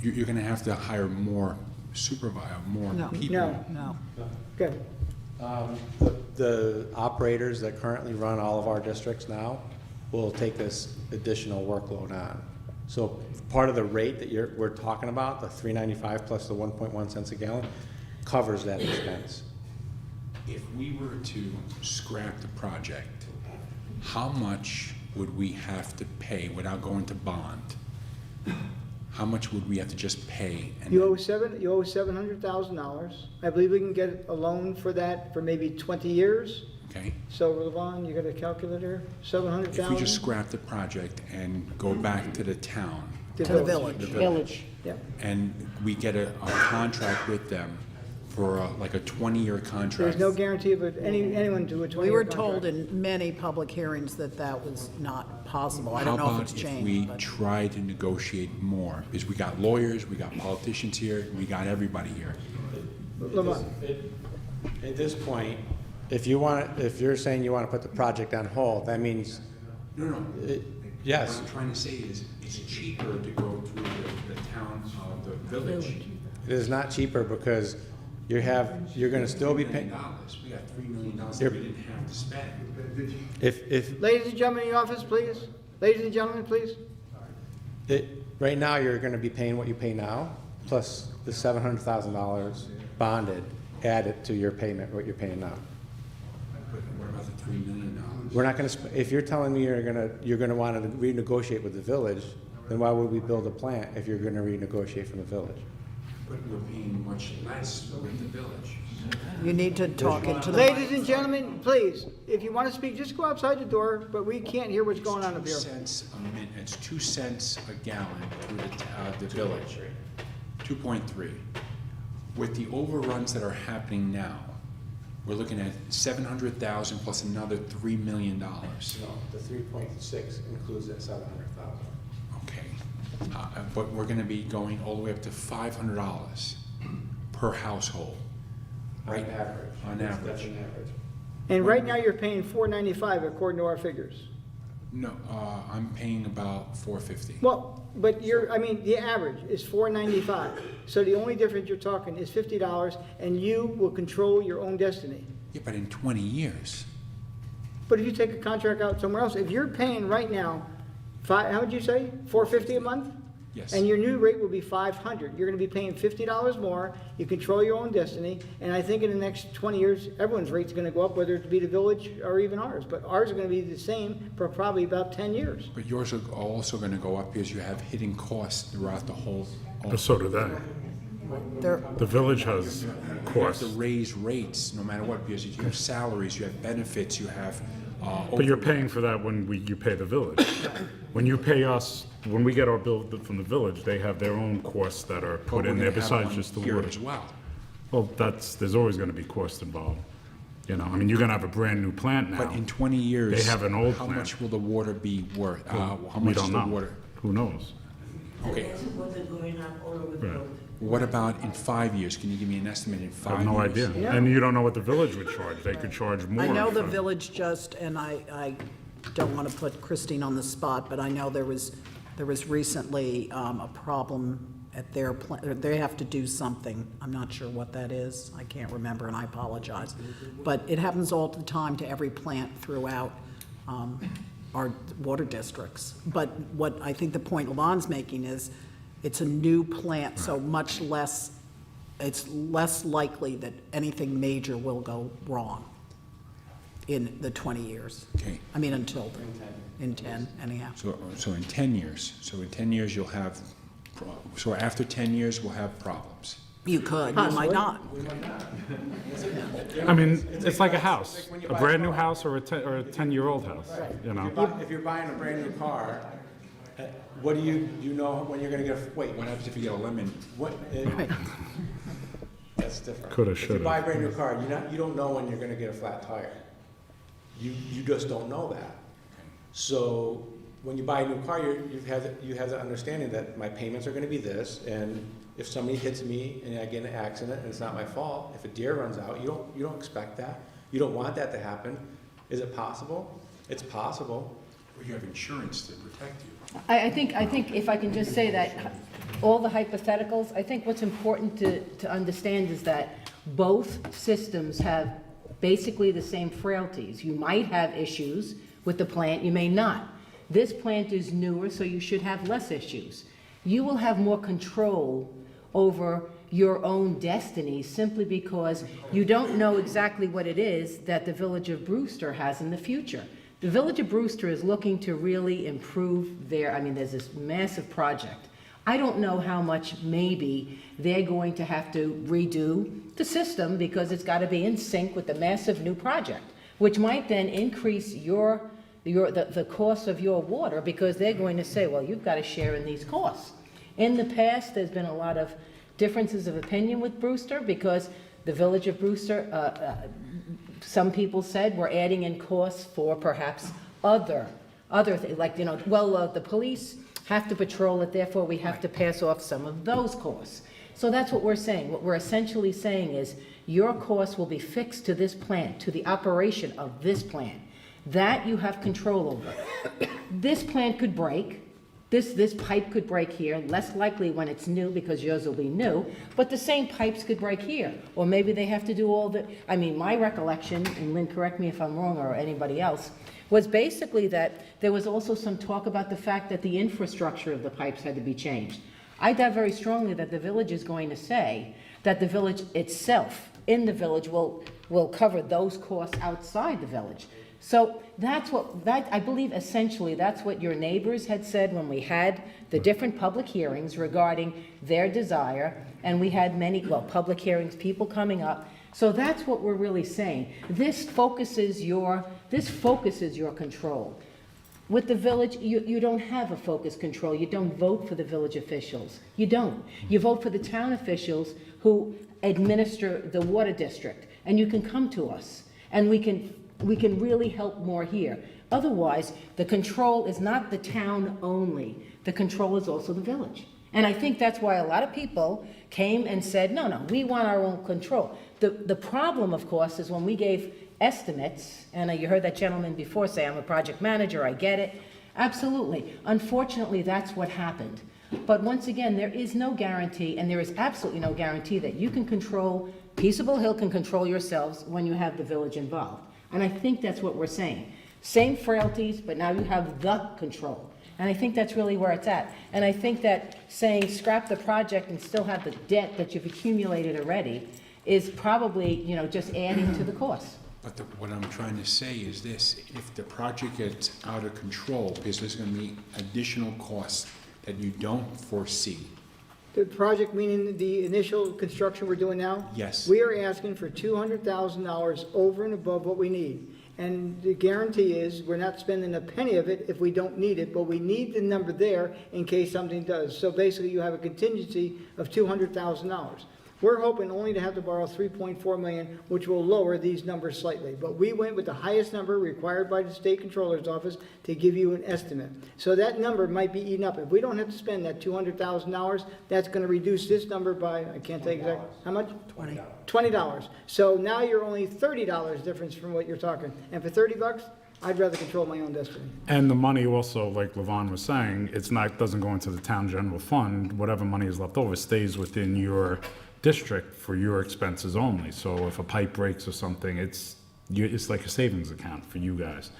You're going to have to hire more more No. people. No. Good. The operators that currently run all of our districts now will take this additional workload on. So part of the rate that we're talking about, the $3.95 plus the 1.1 cents a gallon, covers that expense. If we were to scrap the project, how much would we have to pay without going to bond? How much would we have to just pay? And You owe $700,000. I believe we can get a loan for that for maybe 20 years. Okay, So, Levon, you got a calculator? if 700,000? we just scrap the project and go back to the town, To the village. the Village. Yeah. and we get a contract with them for like a 20-year contract. There's no guarantee of anyone to a 20-year We were contract. told in many public hearings that that was not possible. I don't know if it's How about if changed, we but try to negotiate more? Because we got lawyers, we got politicians here, we got everybody here. Levon, At this point, if you're saying you want to put the project on hold, that means, No. yes. What I'm trying to say is, it's cheaper to go through the town of the village. It is not cheaper because you're gonna still be paying. We got $3 million that we didn't have to spend. If, ladies and gentlemen in the office, please. Ladies and gentlemen, please. right now, you're gonna be paying what you pay now, plus the $700,000 bonded, added to your payment, what you're paying now. But what about the $3 million? We're not gonna, if you're telling me you're gonna wanna renegotiate with the village, then why would we build a plant if you're gonna renegotiate from the village? But we're paying much less with the village. you need to talk into the. Ladies and gentlemen, please, if you want to speak, just go outside the door, but we can't hear what's going on up here. It's 2 cents a gallon through the village, 2.3. With the overruns that are happening now, we're looking at 700,000 plus another $3 million. No, the 3.6 includes that 700,000. Okay, but we're gonna be going all the way up to $500 per household, right? average. On That's average. an average. And right now, you're paying $495 according to our figures. No, I'm paying about $450. Well, but the average is $495. So the only difference you're talking is $50, and you will control your own destiny. Yeah, but in 20 years. But if you take a contract out somewhere else, if you're paying right now, how would you say, $450 a month? Yes. And your new rate will be $500. You're gonna be paying $50 more, you control your own destiny, and I think in the next 20 years, everyone's rate's gonna go up, whether it be the village or even ours. But ours are gonna be the same for probably about 10 years. But yours are also gonna go up because you have hidden costs throughout the whole. But so do they. There- The village has You have costs, to raise rates no matter what, because you have salaries, you have benefits, you have. but you're paying for that when you pay the village. When you pay us, when we get our bill from the village, they have their own costs that are put in there besides just the Here water. as well. Well, there's always gonna be cost involved. You know, I mean, you're gonna have a brand-new plant now. But in 20 years. They have an old How plant. much will the water be worth? How We much is don't the know. water? Who knows? Okay, Right. what about in 5 years? Can you give me an estimate in 5 I years? have no idea. And you don't know what the village would charge. They could charge more. I know the for- village just, and I don't want to put Christine on the spot, but I know there was recently a problem at their plant. They have to do something. I'm not sure what that is. I can't remember, and I apologize. But it happens all the time to every plant throughout our water districts. But what I think the point Levon's making is, it's a new plant, so much less, it's less likely that anything major will go wrong in the 20 years. Okay. I mean, until, in 10 anyhow. So in 10 years, you'll have, so after 10 years, we'll have problems. You could, you might not. I mean, it's like a house, a brand-new house or a 10-year-old house, you know? If you're buying a brand new car, what do you know when you're gonna get, wait, What happens if you get a lemon? what? That's different. Coulda, If you shoulda. buy a brand new car, you don't know when you're gonna get a flat tire. You just don't know that. So when you buy a new car, you have the understanding that my payments are gonna be this, and if somebody hits me and I get in an accident and it's not my fault, if a deer runs out, you don't expect that. You don't want that to happen. Is it possible? It's possible. Well, you have insurance to protect you. I think if I can just say that, all the hypotheticals, I think what's important to understand is that both systems have basically the same frailties. You might have issues with the plant, you may not. This plant is newer, so you should have less issues. You will have more control over your own destiny simply because you don't know exactly what it is that the Village of Brewster has in the future. The Village of Brewster is looking to really improve there's this massive project. I don't know how much maybe they're going to have to redo the system because it's got to be in sync with the massive new project, which might then increase the cost of your water because they're going to say, well, you've got to share in these costs. In the past, there's been a lot of differences of opinion with Brewster because the Village of Brewster, some people said we're adding in costs for perhaps other things, like, the police have to patrol it, therefore we have to pass off some of those costs. So that's what we're saying. What we're essentially saying is your costs will be fixed to this plant, to the operation of this plant. That you have control over. This plant could break. This pipe could break here, less likely when it's new because yours will be new, but the same pipes could break here. Or maybe they have to do my recollection, and Lynn, correct me if I'm wrong or anybody else, was basically that there was also some talk about the fact that the infrastructure of the pipes had to be changed. I doubt very strongly that the village is going to say that the village itself, in the village, will cover those costs outside the village. So I believe essentially that's what your neighbors had said when we had the different public hearings regarding their desire, and we had many, public hearings, people coming up. So that's what we're really saying. This focuses your control. With the village, you don't have a focused control. You don't vote for the village officials. You don't. You vote for the town officials who administer the water district, and you can come to us, and we can really help more here. Otherwise, the control is not the town only. The control is also the village. And I think that's why a lot of people came and said, no, we want our own control. The problem, of course, is when we gave estimates, and you heard that gentleman before say, I'm a project manager, I get it. Absolutely. Unfortunately, that's what happened. But once again, there is no guarantee, and there is absolutely no guarantee that you can control, Peaceable Hill can control yourselves when you have the village involved. And I think that's what we're saying. Same frailties, but now you have the control. And I think that's really where it's at. And I think that saying scrap the project and still have the debt that you've accumulated already is probably, just adding to the cost. But what I'm trying to say is this: if the project gets out of control, because there's going to be additional costs that you don't foresee. The project, meaning the initial construction we're doing now? Yes. We are asking for $200,000 over and above what we need. And the guarantee is, we're not spending a penny of it if we don't need it, but we need the number there in case something does. So basically, you have a contingency of $200,000. We're hoping only to have to borrow $3.4 million, which will lower these numbers slightly. But we went with the highest number required by the State Controller's Office to give you an estimate. So that number might be eaten up. If we don't have to spend that $200,000, that's going to reduce this number by, I can't tell you exactly, how much? $20. So now you're only $30 difference from what you're talking. And for $30, I'd rather control my own destiny. And the money also, like Levon was saying, doesn't go into the town general fund. Whatever money is left over stays within your district for your expenses only. So if a pipe breaks or something, it's like a savings account for you guys.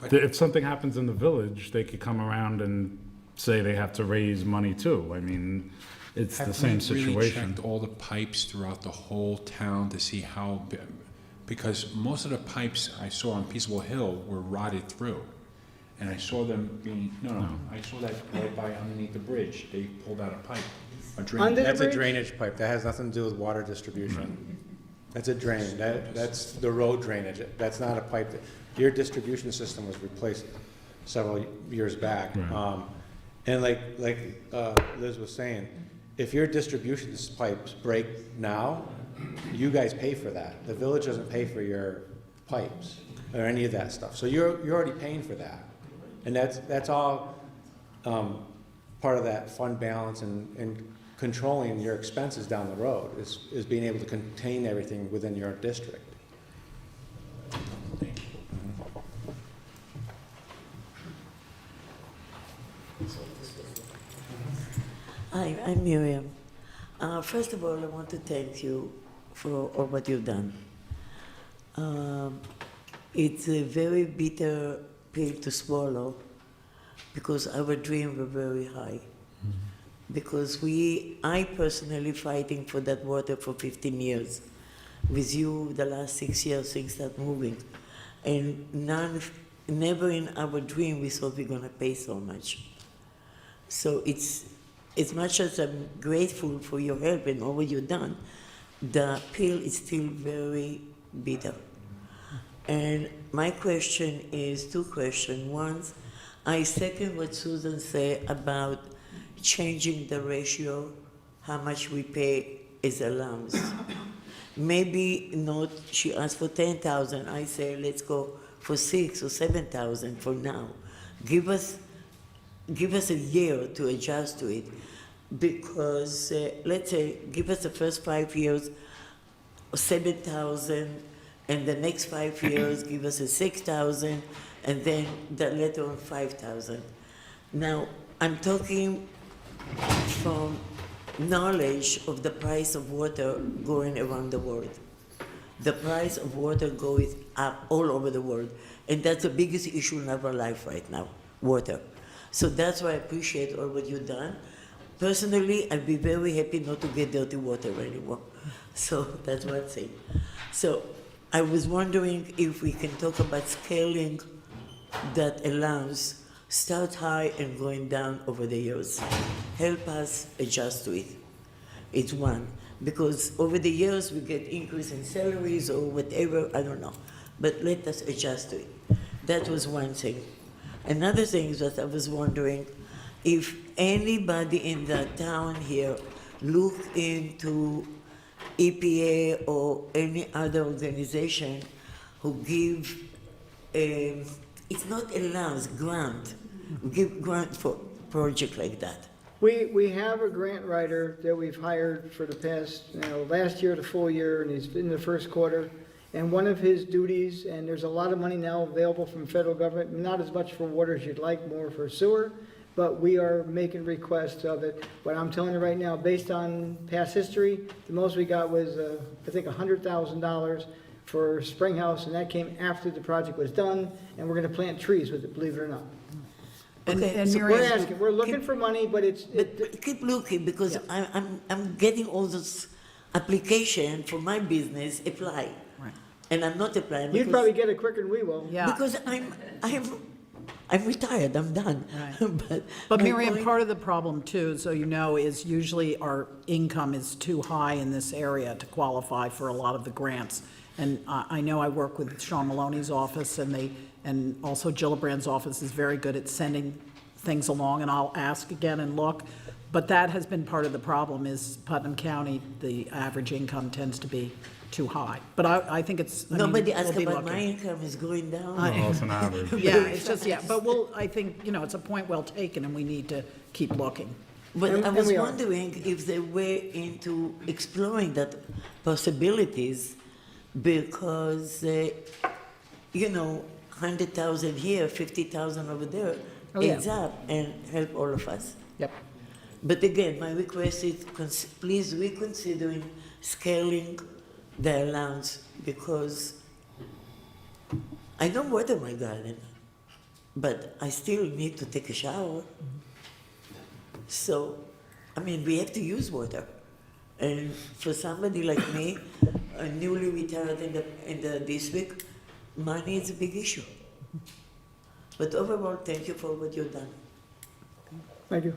If something happens in the village, they could come around and say they have to raise money too. I mean, it's the same situation. Have you really checked all the pipes throughout the whole town to see how, because most of the pipes I saw on Peaceable Hill were rotted through. And I saw them being, I saw that right by underneath the bridge. They pulled out a pipe. That's a drainage pipe. That has nothing to do with water distribution. That's a drain. That's the road drainage. That's not a pipe. Your distribution system was replaced several years back. And like Liz was saying, if your distribution pipes break now, you guys pay for that. The village doesn't pay for your pipes or any of that stuff. So you're already paying for that. And that's all part of that fund balance and controlling your expenses down the road, is being able to contain everything within your district. Hi, I'm Miriam. First of all, I want to thank you for all what you've done. It's a very bitter pill to swallow because our dreams were very high. Because I personally fighting for that water for 15 years. With you, the last 6 years, things start moving. And never in our dream we thought we're gonna pay so much. So it's, as much as I'm grateful for your help and all what you've done, the pill is still very bitter. And my question is two questions. One, I second what Susan said about changing the ratio, how much we pay as allowance. Maybe not, she asked for 10,000, I say let's go for 6,000 or 7,000 for now. Give us a year to adjust to it, because let's say give us the first 5 years 7,000, and the next 5 years give us a 6,000, and then the later on 5,000. Now I'm talking from knowledge of the price of water going around the world. The price of water goes up all over the world, and that's the biggest issue in our life right now, water. So that's why I appreciate all what you've done. Personally, I'd be very happy not to get dirty water anymore. So that's one thing. So I was wondering if we can talk about scaling that allowance, start high and going down over the years. Help us adjust to it. It's one. Because over the years we get increase in salaries or whatever, I don't know. But let us adjust to it. That was one thing. Another thing is that I was wondering if anybody in the town here look into EPA or any other organization who give, it's not allowance, grant, give grant for project like that. We have a grant writer that we've hired for the past, last year, the full year, and he's in the first quarter. And one of his duties, and there's a lot of money now available from federal government, not as much for water as you'd like, more for sewer, but we are making requests of it. But I'm telling you right now, based on past history, the most we got was, I think, $100,000 for Springhouse, and that came after the project was done, and we're gonna plant trees with it, believe it or not. And So Miriam, we're asking, we're looking for money, but it's, But keep looking, because I'm getting all this application for my business apply. Right. And I'm not applying you'd because, probably get it quicker than we will. yeah. because I'm retired, I'm done. Right. my But Miriam, point- part of the problem too, so you know, is usually our income is too high in this area to qualify for a lot of the grants. And I know I work with Sean Maloney's office, and also Gillibrand's office is very good at sending things along, and I'll ask again and look. But that has been part of the problem, is Putnam County, the average income tends to be too high. But I think it's, I mean, Nobody we'll asked be about my looking. income is going down. Well, it's an average. Yeah, it's just, yeah, but I think, it's a point well taken, and we need to keep looking. But And- I and was we are. wondering if they were into exploring that possibilities, because, 100,000 here, 50,000 over there, Oh, yeah. adds up and help all of us. Yep. But again, my request is please reconsidering scaling the allowance, because I don't water my garden, but I still need to take a shower. So, we have to use water. And for somebody like me, newly retired in the district, money is a big issue. But overall, thank you for what you've done. Thank you.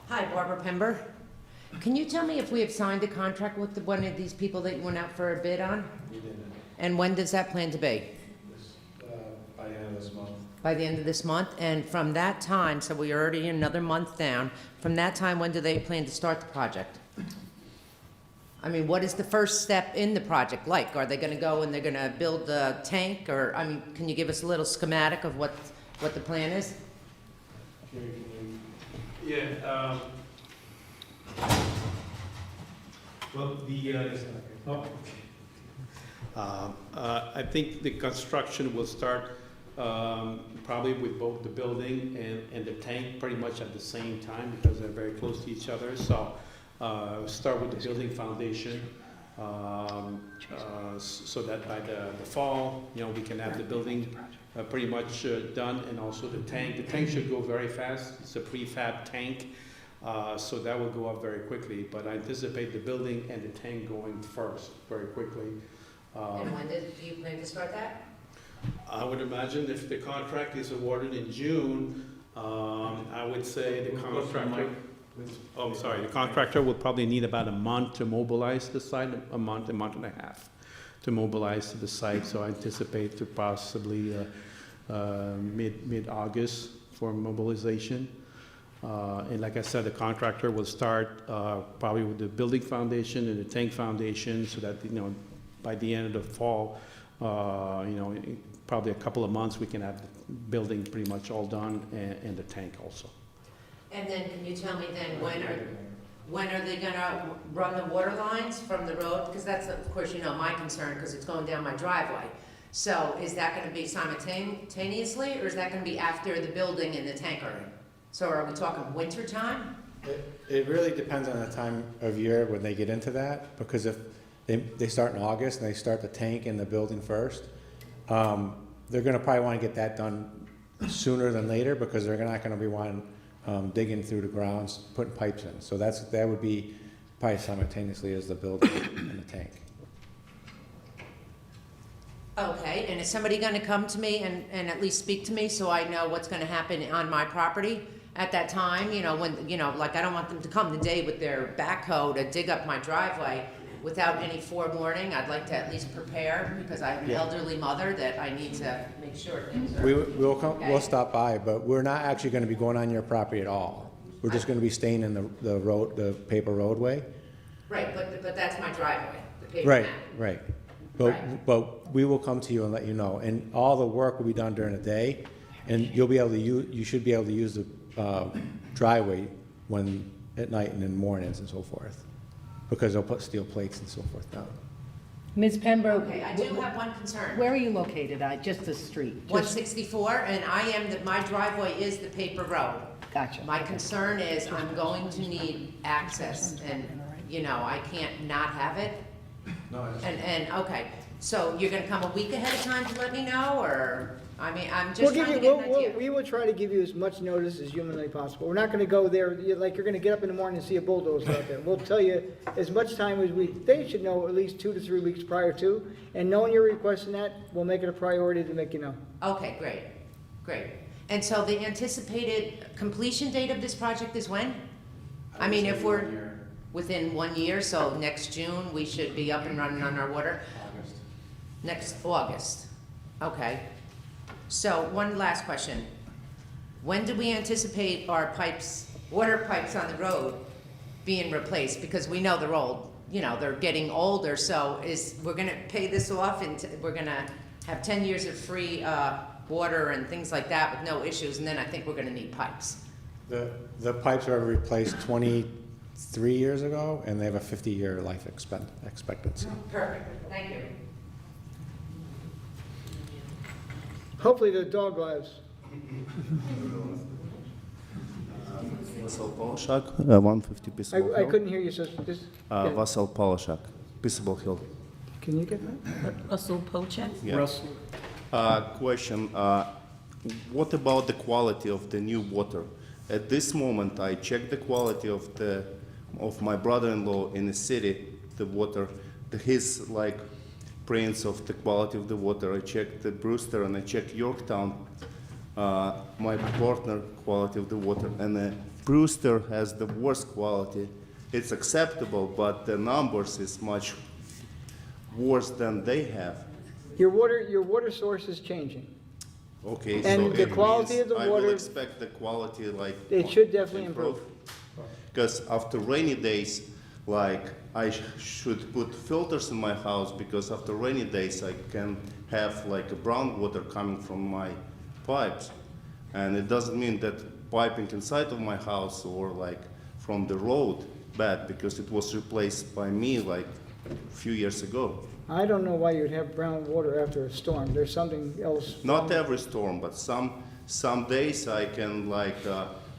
Hi, Barbara Pember. Can you tell me if we have signed a contract with one of these people that you went out for a bid on? We didn't, And when does that plan to be? by the end of this month. By the end of this month? And from that time, so we're already another month down, from that time, when do they plan to start the project? What is the first step in the project like? Are they gonna go and they're gonna build the tank, or, can you give us a little schematic of what the plan is? Yeah, well, I think the construction will start probably with both the building and the tank pretty much at the same time because they're very close to each other. So start with the building foundation so that by the fall, we can have the building pretty much done, and also the tank. The tank should go very fast. It's a prefab tank, so that will go up very quickly. But I anticipate the building and the tank going first very quickly. And when do you plan to start that? I would imagine if the contract is awarded in June, I would say the contractor, the contractor will probably need about a month to mobilize the site, a month and a half to mobilize to the site. So I anticipate to possibly mid-August for mobilization. And like I said, the contractor will start probably with the building foundation and the tank foundation so that, by the end of the fall, probably a couple of months, we can have the building pretty much all done and the tank also. And then can you tell me then when are they gonna run the water lines from the road? Because that's, of course, my concern, because it's going down my driveway. So is that gonna be simultaneously, or is that gonna be after the building and the tank are in? So are we talking winter time? It really depends on the time of year when they get into that, because if they start in August and they start the tank and the building first, they're gonna probably wanna get that done sooner than later, because they're not gonna be wanting digging through the grounds, putting pipes in. So that would be probably simultaneously as the building and the tank. Okay, and is somebody gonna come to me and at least speak to me so I know what's gonna happen on my property at that time? When, like I don't want them to come today with their backhoe to dig up my driveway without any forewarning. I'd like to at least prepare, because I have an elderly mother that I need to make sure things are. We'll stop by, but we're not actually gonna be going on your property at all. We're just gonna be staying in the paper roadway. Right, but that's my driveway, the paper Right, map. right. Right. But we will come to you and let you know, and all the work will be done during the day, and you'll be able to you should be able to use the driveway at night and in mornings and so forth, because they'll put steel plates and so forth down. Ms. Pembroke? Okay, I do have one concern. Where are you located? Just the street? 164, and my driveway is the paper road. Gotcha. My concern is I'm going to need access, and, I can't not have it. Okay, so you're gonna come a week ahead of time to let me know, or, I'm just trying to get an idea. We will try to give you as much notice as humanly possible. We're not gonna go there, you're gonna get up in the morning and see a bulldozer out there. We'll tell you as much time as they should know, at least 2 to 3 weeks prior to, and knowing you're requesting that, we'll make it a priority to make you know. Okay, great. And so the anticipated completion date of this project is when? If we're within 1 year, so next June, we should be up and running on our water? August. Next August, okay. So one last question. When do we anticipate our water pipes on the road being replaced? Because we know they're old, they're getting older, so we're gonna pay this off and we're gonna have 10 years of free water and things like that with no issues, and then I think we're gonna need pipes. The pipes were replaced 23 years ago, and they have a 50-year life expectancy. Perfect, thank you. Hopefully the dog lives. Vasil Polishak, 150 Peaceable I Hill. couldn't hear you, so just. yeah. Vasil Polishak, Peaceable Hill. Can you get that? Russell Polchak? Yeah. Question, what about the quality of the new water? At this moment, I checked the quality of my brother-in-law in the city, the water, his prints of the quality of the water. I checked the Brewster and I checked Yorktown, my partner quality of the water, and Brewster has the worst quality. It's acceptable, but the numbers is much worse than they have. Your water source is changing. Okay, And so the it quality means of the I water- will expect the quality It should definitely improve. Because after rainy days, I should put filters in my house, because after rainy days I can have a brown water coming from my pipes, and it doesn't mean that piping inside of my house or like from the road bad because it was replaced by me like a few years ago. I don't know why you'd have brown water after a storm. There's something else. Not every storm, but some days I can like,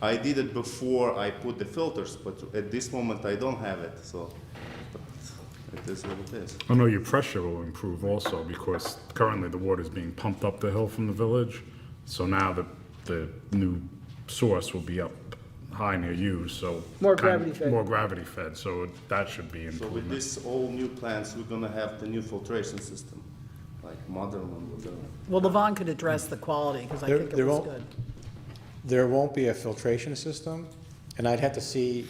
I did it before I put the filters, but at this moment I don't have it, so but it is what it is. I know your pressure will improve also because currently the water is being pumped up the hill from the village. So now the new source will be up high near you, so. More gravity fed. More gravity fed, so that should be So with improvement. this all new plants, we're gonna have the new filtration system, like modern one with the. Well, Levon could address the quality, because I There- think it there was won't- good. There won't be a filtration system, and I'd have to see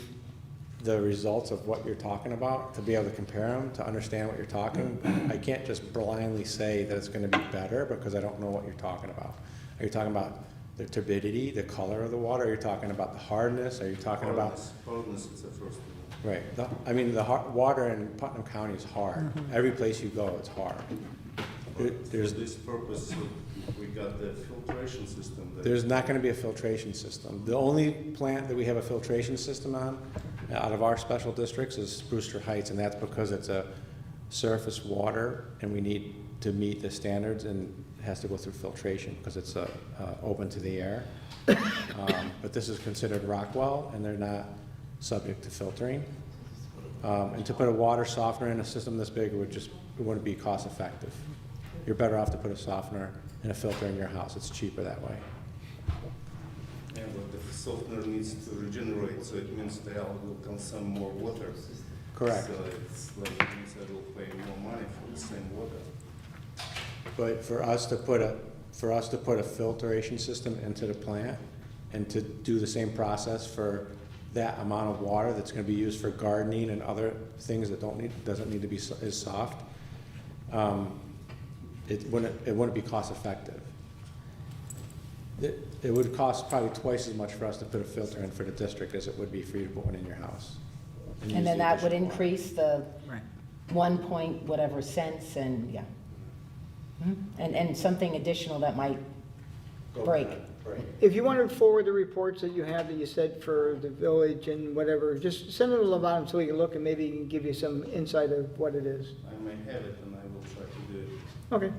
the results of what you're talking about to be able to compare them, to understand what you're talking. I can't just blindly say that it's gonna be better because I don't know what you're talking about. Are you talking about the turbidity, the color of the water? Are you talking about the hardness? Are you talking about? Hardness is the first one. Right, I mean, the water in Putnam County is hard. Every place you go, it's hard. There's, For this purpose, we got the filtration system. that- there's not gonna be a filtration system. The only plant that we have a filtration system on, out of our special districts, is Brewster Heights, and that's because it's a surface water, and we need to meet the standards, and it has to go through filtration, because it's open to the air. But this is considered Rockwell, and they're not subject to filtering. And to put a water softener in a system this big, it wouldn't be cost effective. You're better off to put a softener and a filter in your house. It's cheaper that way. Yeah, but the softener needs to regenerate, so it means the algae will consume more water. Correct. So it's like, it means that we'll pay more money for the same water. But for us to put a filtration system into the plant and to do the same process for that amount of water that's gonna be used for gardening and other things that doesn't need to be as soft, it wouldn't be cost effective. It would cost probably twice as much for us to put a filter in for the district as it would be for you to put one in your house. use And then the that would additional water. increase the Right. 1 point whatever cents and, yeah. And something additional that might break. Right. If you want to forward the reports that you have that you said for the village and whatever, just send them to Levon so we can look and maybe he can give you some insight of what it is. I may have it and I will try to do it. Okay.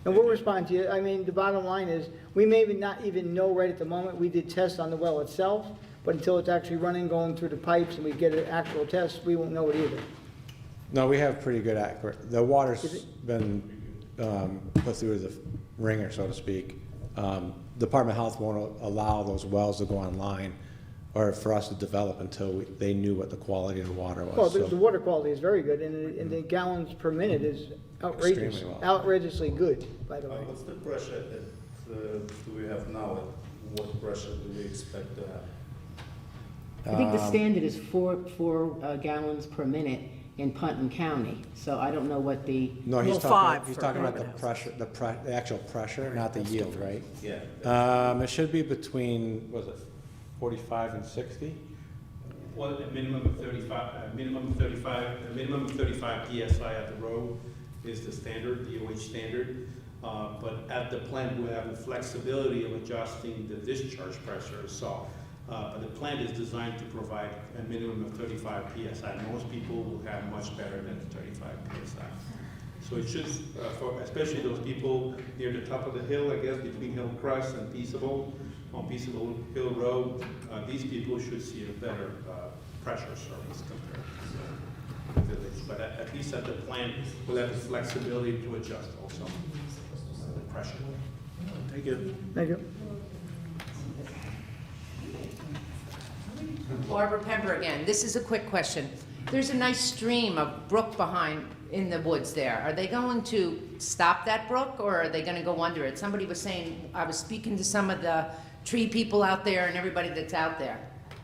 And we'll respond to you. I mean, the bottom line is, we may not even know right at the moment. We did tests on the well itself, but until it's actually running, going through the pipes, and we get an actual test, we won't know it either. No, we have pretty good accurate, the water's Is it- been put through the ringer, so to speak. Department of Health won't allow those wells to go online or for us to develop until they knew what the quality of the water was. Well, So- the water quality is very good, and the gallons per minute is outrageous, Extremely well. outrageously good, by the way. What's the pressure that do we have now? What pressure do we expect to have? I think the standard is four gallons per minute in Putnam County, so I don't know what the, No, he's Well, 5 talking, he's for talking about the private pressure, the actual pressure, not the yield, right? Yeah. It should be between, was it 45 and 60? Well, a minimum of 35, a minimum of 35 PSI at the road is the standard, DOH standard. But at the plant, we have the flexibility of adjusting the discharge pressure, so. But the plant is designed to provide a minimum of 35 PSI. Most people will have much better than 35 PSI. So it should, especially those people near the top of the hill, I guess, between Hillcrest and Peaceable, on Peaceable Hill Road, these people should see a better pressure service compared to the village. But at least at the plant, we'll have the flexibility to adjust also the pressure. Thank you. Thank you. Barbara Pember again. This is a quick question. There's a nice stream, a brook behind in the woods there. Are they going to stop that brook or are they going to go under it? Somebody was saying, I was speaking to some of the tree people out there and everybody that's out there.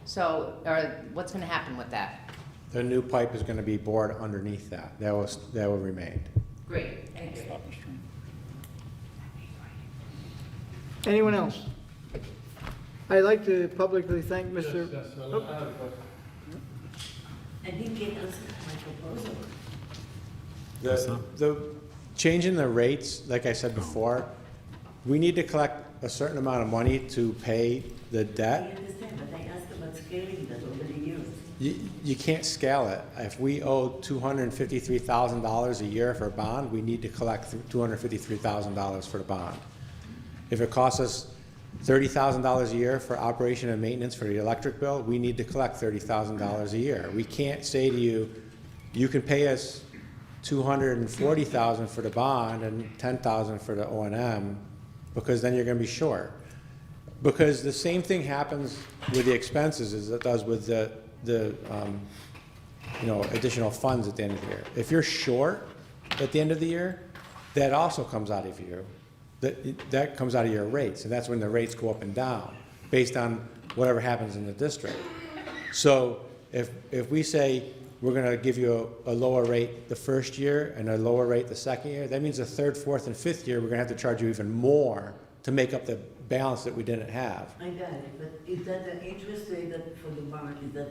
So what's going to happen with that? The new pipe is gonna be bored underneath that. That will remain. Great, thank you. Anyone else? I'd like to publicly thank Mr. I didn't get answered my proposal. The changing the rates, like I said before, we need to collect a certain amount of money to pay the I debt, understand, but I asked about scaling that over the years. you can't scale it. If we owe $253,000 a year for a bond, we need to collect $253,000 for the bond. If it costs us $30,000 a year for operation and maintenance for the electric bill, we need to collect $30,000 a year. We can't say to you, you can pay us $240,000 for the bond and $10,000 for the O&M, because then you're gonna be short. Because the same thing happens with the expenses as it does with the additional funds at the end of the year. If you're short at the end of the year, that also comes out of you. That comes out of your rates, and that's when the rates go up and down, based on whatever happens in the district. So if we say we're gonna give you a lower rate the first year and a lower rate the second year, that means the third, fourth, and fifth year, we're gonna have to charge you even more to make up the balance that we didn't have. I got it, but is that the interest rate that for the bond, is that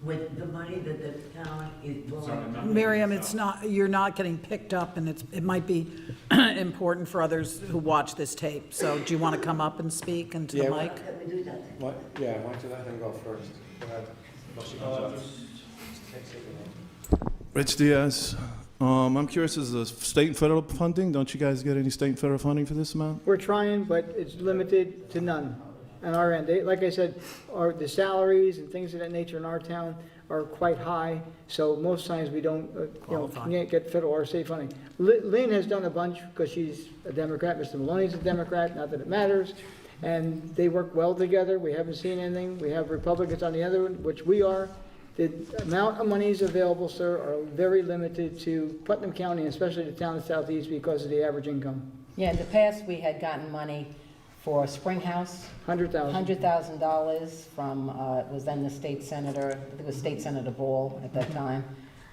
with the money that the town is borrowing? Miriam, it's not, you're not getting picked up, and it might be important for others who watch this tape. So do you want to come up and speak into the Yeah, mic? Can we do that? What, yeah, why don't you let him go first? Go ahead. While she comes up. Rich Diaz. I'm curious, is the state and federal funding? Don't you guys get any state and federal funding for this amount? We're trying, but it's limited to none on our end. Like I said, the salaries and things of that nature in our town are quite high, so most times we don't, can't get federal or state funding. Lynn has done a bunch because she's a Democrat, Mr. Maloney's a Democrat, not that it matters, and they work well together. We haven't seen anything. We have Republicans on the other one, which we are. The amount of monies available, sir, are very limited to Putnam County, especially the town of Southeast, because of the average income. Yeah, in the past, we had gotten money for Springhouse, $100,000. $100,000 from, it was then the state senator, I think it was State Senator Ball at that time.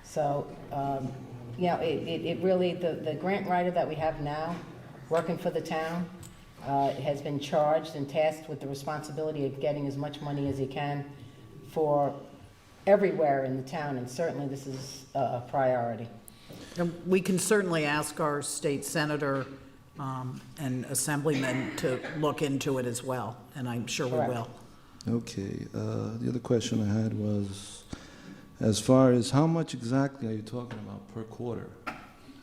So, it really, the grant writer that we have now, working for the town, has been charged and tasked with the responsibility of getting as much money as he can for everywhere in the town, and certainly this is a priority. And we can certainly ask our state senator and assemblyman to look into it as well, and I'm sure we will. Okay, the other question I had was, as far as how much exactly are you talking about per quarter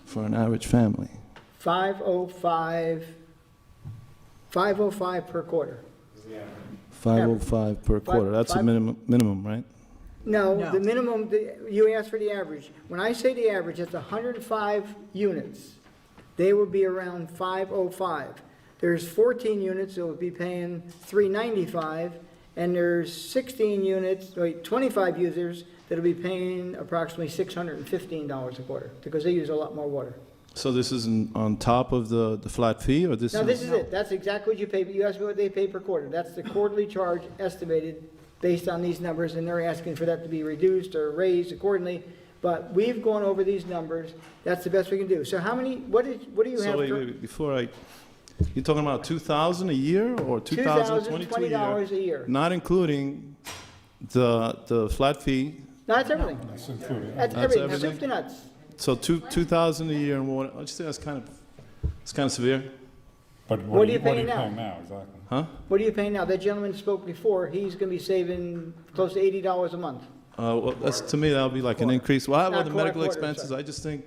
for an average family? 505 per quarter. 505 per quarter, that's a minimum, right? No, No. the minimum, you asked for the average. When I say the average, that's 105 units. They would be around 505. There's 14 units that would be paying 395, and there's 25 users that'll be paying approximately $615 a quarter, because they use a lot more water. So this is on top of the flat fee, or this is? No, this is it. That's exactly what you pay. You asked me what they pay per quarter. That's the quarterly charge estimated based on these numbers, and they're asking for that to be reduced or raised accordingly. But we've gone over these numbers. That's the best we can do. So how many, what do you have? So wait, before you're talking about 2,000 a year or 2,022 a year? $2,020 a year. Not including the flat fee? No, that's everything. That's included. That's That's everything, everything? soup to nuts. So 2,000 a year and water, I just think it's kind of severe. But What are you paying now? exactly? Huh? What are you paying now? That gentleman spoke before. He's gonna be saving close to $80 a month. Well, to me, that would be like an increase. Well, I have Not other medical quarter, expenses. sorry. I just think,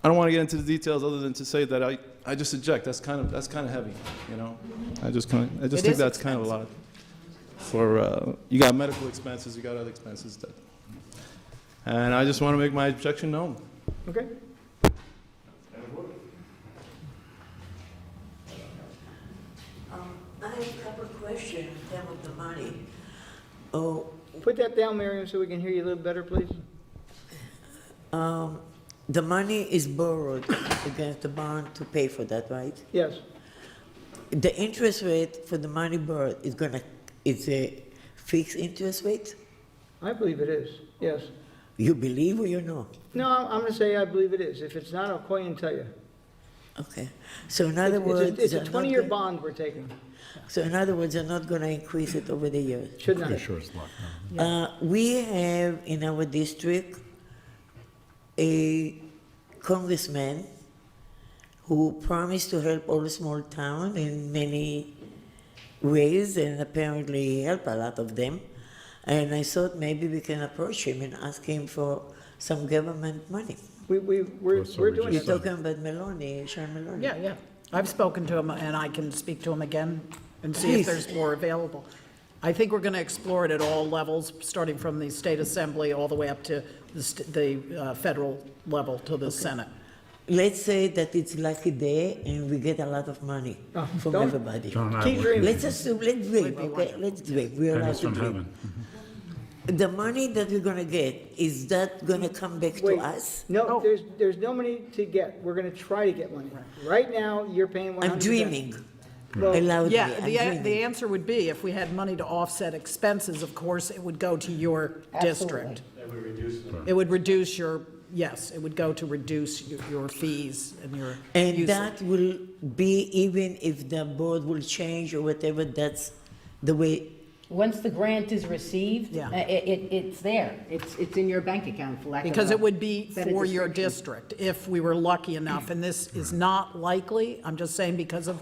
I don't want to get into the details other than to say that I just object. That's kind of heavy, you know? I just think is that's kind of a lot for, you got medical expenses, you got other expenses that, and I just want to make my objection known. Okay? I have a couple of questions in terms of the money. Oh, Put that down, Miriam, so we can hear you a little better, please. the money is borrowed against the bond to pay for that, right? Yes. The interest rate for the money borrowed is a fixed interest rate? I believe it is, yes. You believe or you know? No, I'm gonna say I believe it is. If it's not, I'll call you and tell you. Okay. So in other words, It's a they're not 20-year gonna- bond we're taking. So in other words, they're not going to increase it over the years? Should not. Pretty sure it's locked down. We have in our district a congressman who promised to help all small town in many ways, and apparently he helped a lot of them. And I thought maybe we can approach him and ask him for some government money. We're doing You're it. talking about Meloni, Sean Meloni. Yeah, yeah. I've spoken to him, and I can speak to him again and see Please. if there's more available. I think we're going to explore it at all levels, starting from the state assembly all the way up to the federal level, to the Senate. Let's say that it's lucky day and we get a lot of money from don't- everybody. John, I Keep would- dreaming. Let's assume, let's dream, okay? Let's dream. We're allowed Pennies to from dream. heaven. The money that we're gonna get, is that gonna come back to Wait, us? no, there's no money to get. We're gonna try to get money. Right now, you're paying 100%. I'm dreaming. Well, Allow me, Yeah, I'm the dreaming. answer would be, if we had money to offset expenses, of course, it would go to your district. It would reduce your, yes, it would go to reduce your fees and your And usage. that will be, even if the board will change or whatever, that's the way. Once the grant is received, Yeah. it's there. It's in your bank account, for lack of Because a it would be better for your description. district, if we were lucky enough, and this is not likely, I'm just saying because of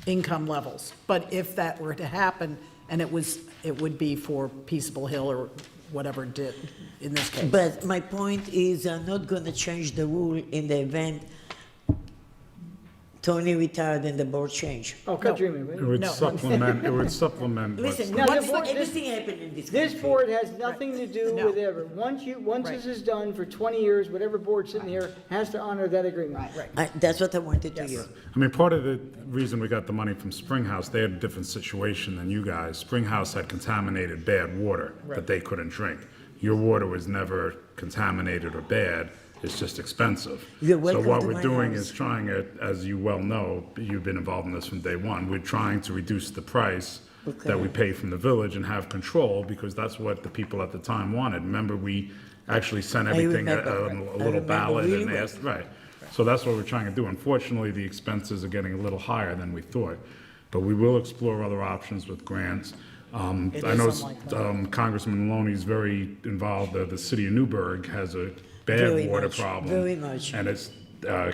income levels. But if that were to happen, and it would be for Peaceable Hill or whatever did, in this case. But my point is, I'm not gonna change the rule in the event Tony retired and the board changed. Oh, cut dreaming. It would No. supplement, it would supplement what's Listen, Now, what's the board- everything happened in this This country. board has nothing to do No. with ever. Once this is done for 20 years, whatever board sitting here has to honor that agreement. That's what I wanted to hear. I mean, part of the reason we got the money from Springhouse, they had a different situation than you guys. Springhouse had contaminated bad water that they couldn't drink. Your water was never contaminated or bad, it's just expensive. You're So welcome what to we're my doing house. is trying it, as you well know, you've been involved in this from day one, we're trying to reduce the price that we pay from the village and have control, because that's what the people at the time wanted. Remember, we actually sent everything remember. a I little remember ballot really and well. asked, right. So that's what we're trying to do. Unfortunately, the expenses are getting a little higher than we thought. But we will explore other options with grants. It I is know unlikely. Congressman Maloney is very involved. The city of Newburgh has a Very bad water much, problem. very much. And it's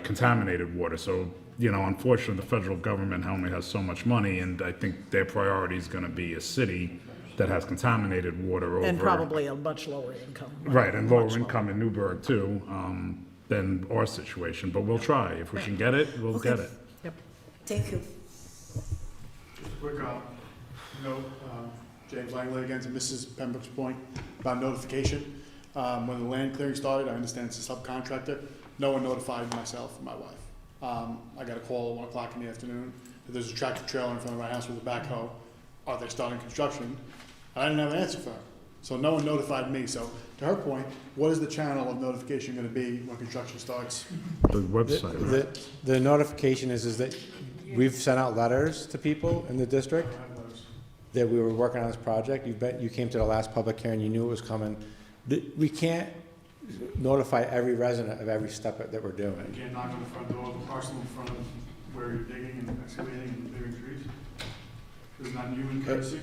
contaminated water. So, unfortunately, the federal government only has so much money, and I think their priority is going to be a city that has contaminated water over. And probably a much lower income. Right, and lower income in Newburgh too, than our situation, but we'll try. If we can get it, we'll get it. Thank you. Just a quick note, James Langley again, to Mrs. Pembroke's point about notification. When the land clearing started, I understand it's a subcontractor, no one notified myself or my wife. I got a call at 1 o'clock in the afternoon that there's a tractor trailer in front of my house with a backhoe. Are they starting construction? I didn't have an answer for her, so no one notified me. So to her point, what is the channel of notification gonna be when construction starts? The website, right? The notification is that we've sent out letters to people in the district that we were working on this project. You came to the last public hearing, you knew it was coming. We can't notify every resident of every step that we're doing. You can't knock on the front door of the parcel in front of where you're digging and excavating and clearing trees? Isn't that human courtesy?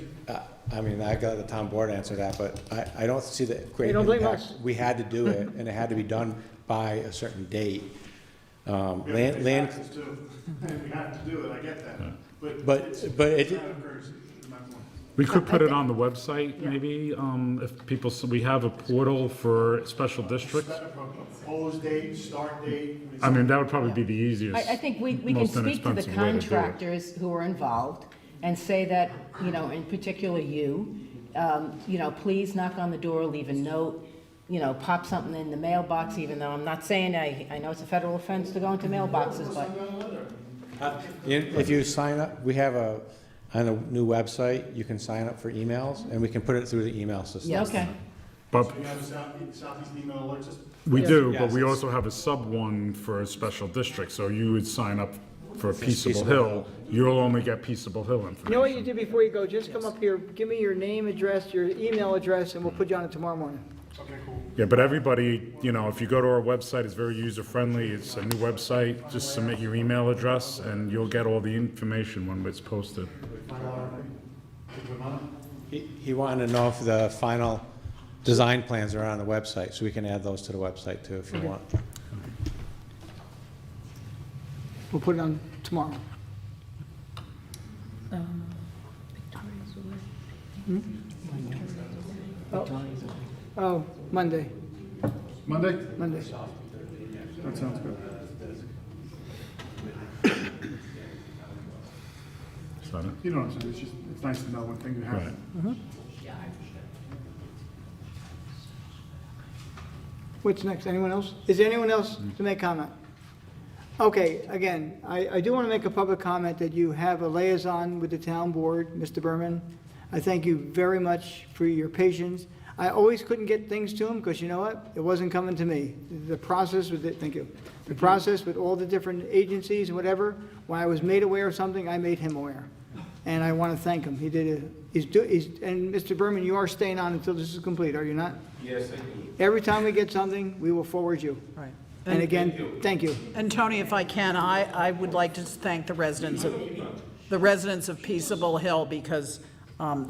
I mean, I got the town board to answer that, but I don't see the great Hey, don't blame impact. us. We had to do it, and it had to be done by a certain date. We have to take Land, taxes too. We have to do it, I get that. But it's it- a matter of courtesy, is my point. We could put it on the website, maybe, if people, we have a portal for special districts. Proposed date, start date. I mean, that would probably be the easiest. I think we can most speak to the inexpensive way to do it. contractors who are involved and say that, in particular you, please knock on the door, leave a note, pop something in the mailbox, even though I'm not saying, I know it's a federal offense to go into mailboxes, but if you sign up, we have on a new website, you can sign up for emails, and we can put it through the email system. Yeah, okay. But So you have a Southeast email alert system? we do, Yes, but we it's- also have a sub one for a special district, so you would sign up for Peaceable Peaceable Hill. Hill. You'll only get Peaceable Hill information. You know what you do before you go? Just come up here, give me your name, address, your email address, and we'll put you on it tomorrow morning. Okay, cool. Yeah, but everybody, if you go to our website, it's very user-friendly. It's a new website. Just submit your email address, and you'll get all the information when it's posted. He wanted to know if the final design plans are on the website, so we can add those to the website too, if you want. We'll put it on tomorrow. Oh, Monday. Monday? Monday. That sounds good. Is that it? You know what I'm saying, it's just, it's nice to know when things happen. Right. What's next? Anyone else? Is there anyone else to make comment? Okay, again, I do want to make a public comment that you have a liaison with the town board, Mr. Berman. I thank you very much for your patience. I always couldn't get things to him because you know what? It wasn't coming to me. The process with it, thank you. The process with all the different agencies and whatever, when I was made aware of something, I made him aware. And I want to thank him. He did and Mr. Berman, you are staying on until this is complete, are you not? Yes, I do. Every time we get something, we will forward you. Right. And again, thank you. And Tony, if I can, I would like to thank the residents of Peaceable Hill because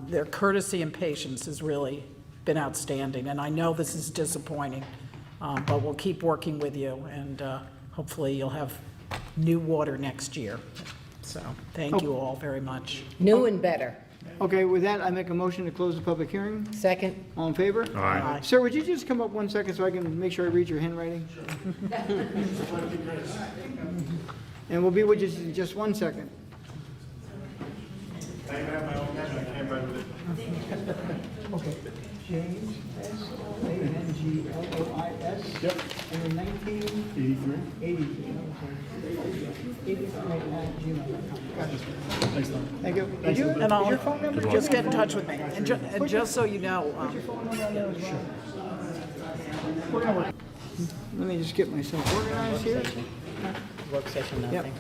their courtesy and patience has really been outstanding. And I know this is disappointing, but we'll keep working with you and hopefully you'll have new water next year. So thank you all very much. New and better. Okay, with that, I make a motion to close the public hearing. Second. All in favor? Aye. Sir, would you just come up 1 second so I can make sure I read your handwriting? And we'll be with you in just 1 second. I have my own pen, I can't write with it. Okay. James, S-O-A-N-G-L-O-I-S. Yep. And then 1983. 83 at gmail.com. Thanks, Tom. Thank you. Thanks, Lou. And Is I'll your phone number? just get in touch with me. And just so you know, Let me just get myself organized here. Work session, Yep. nothing.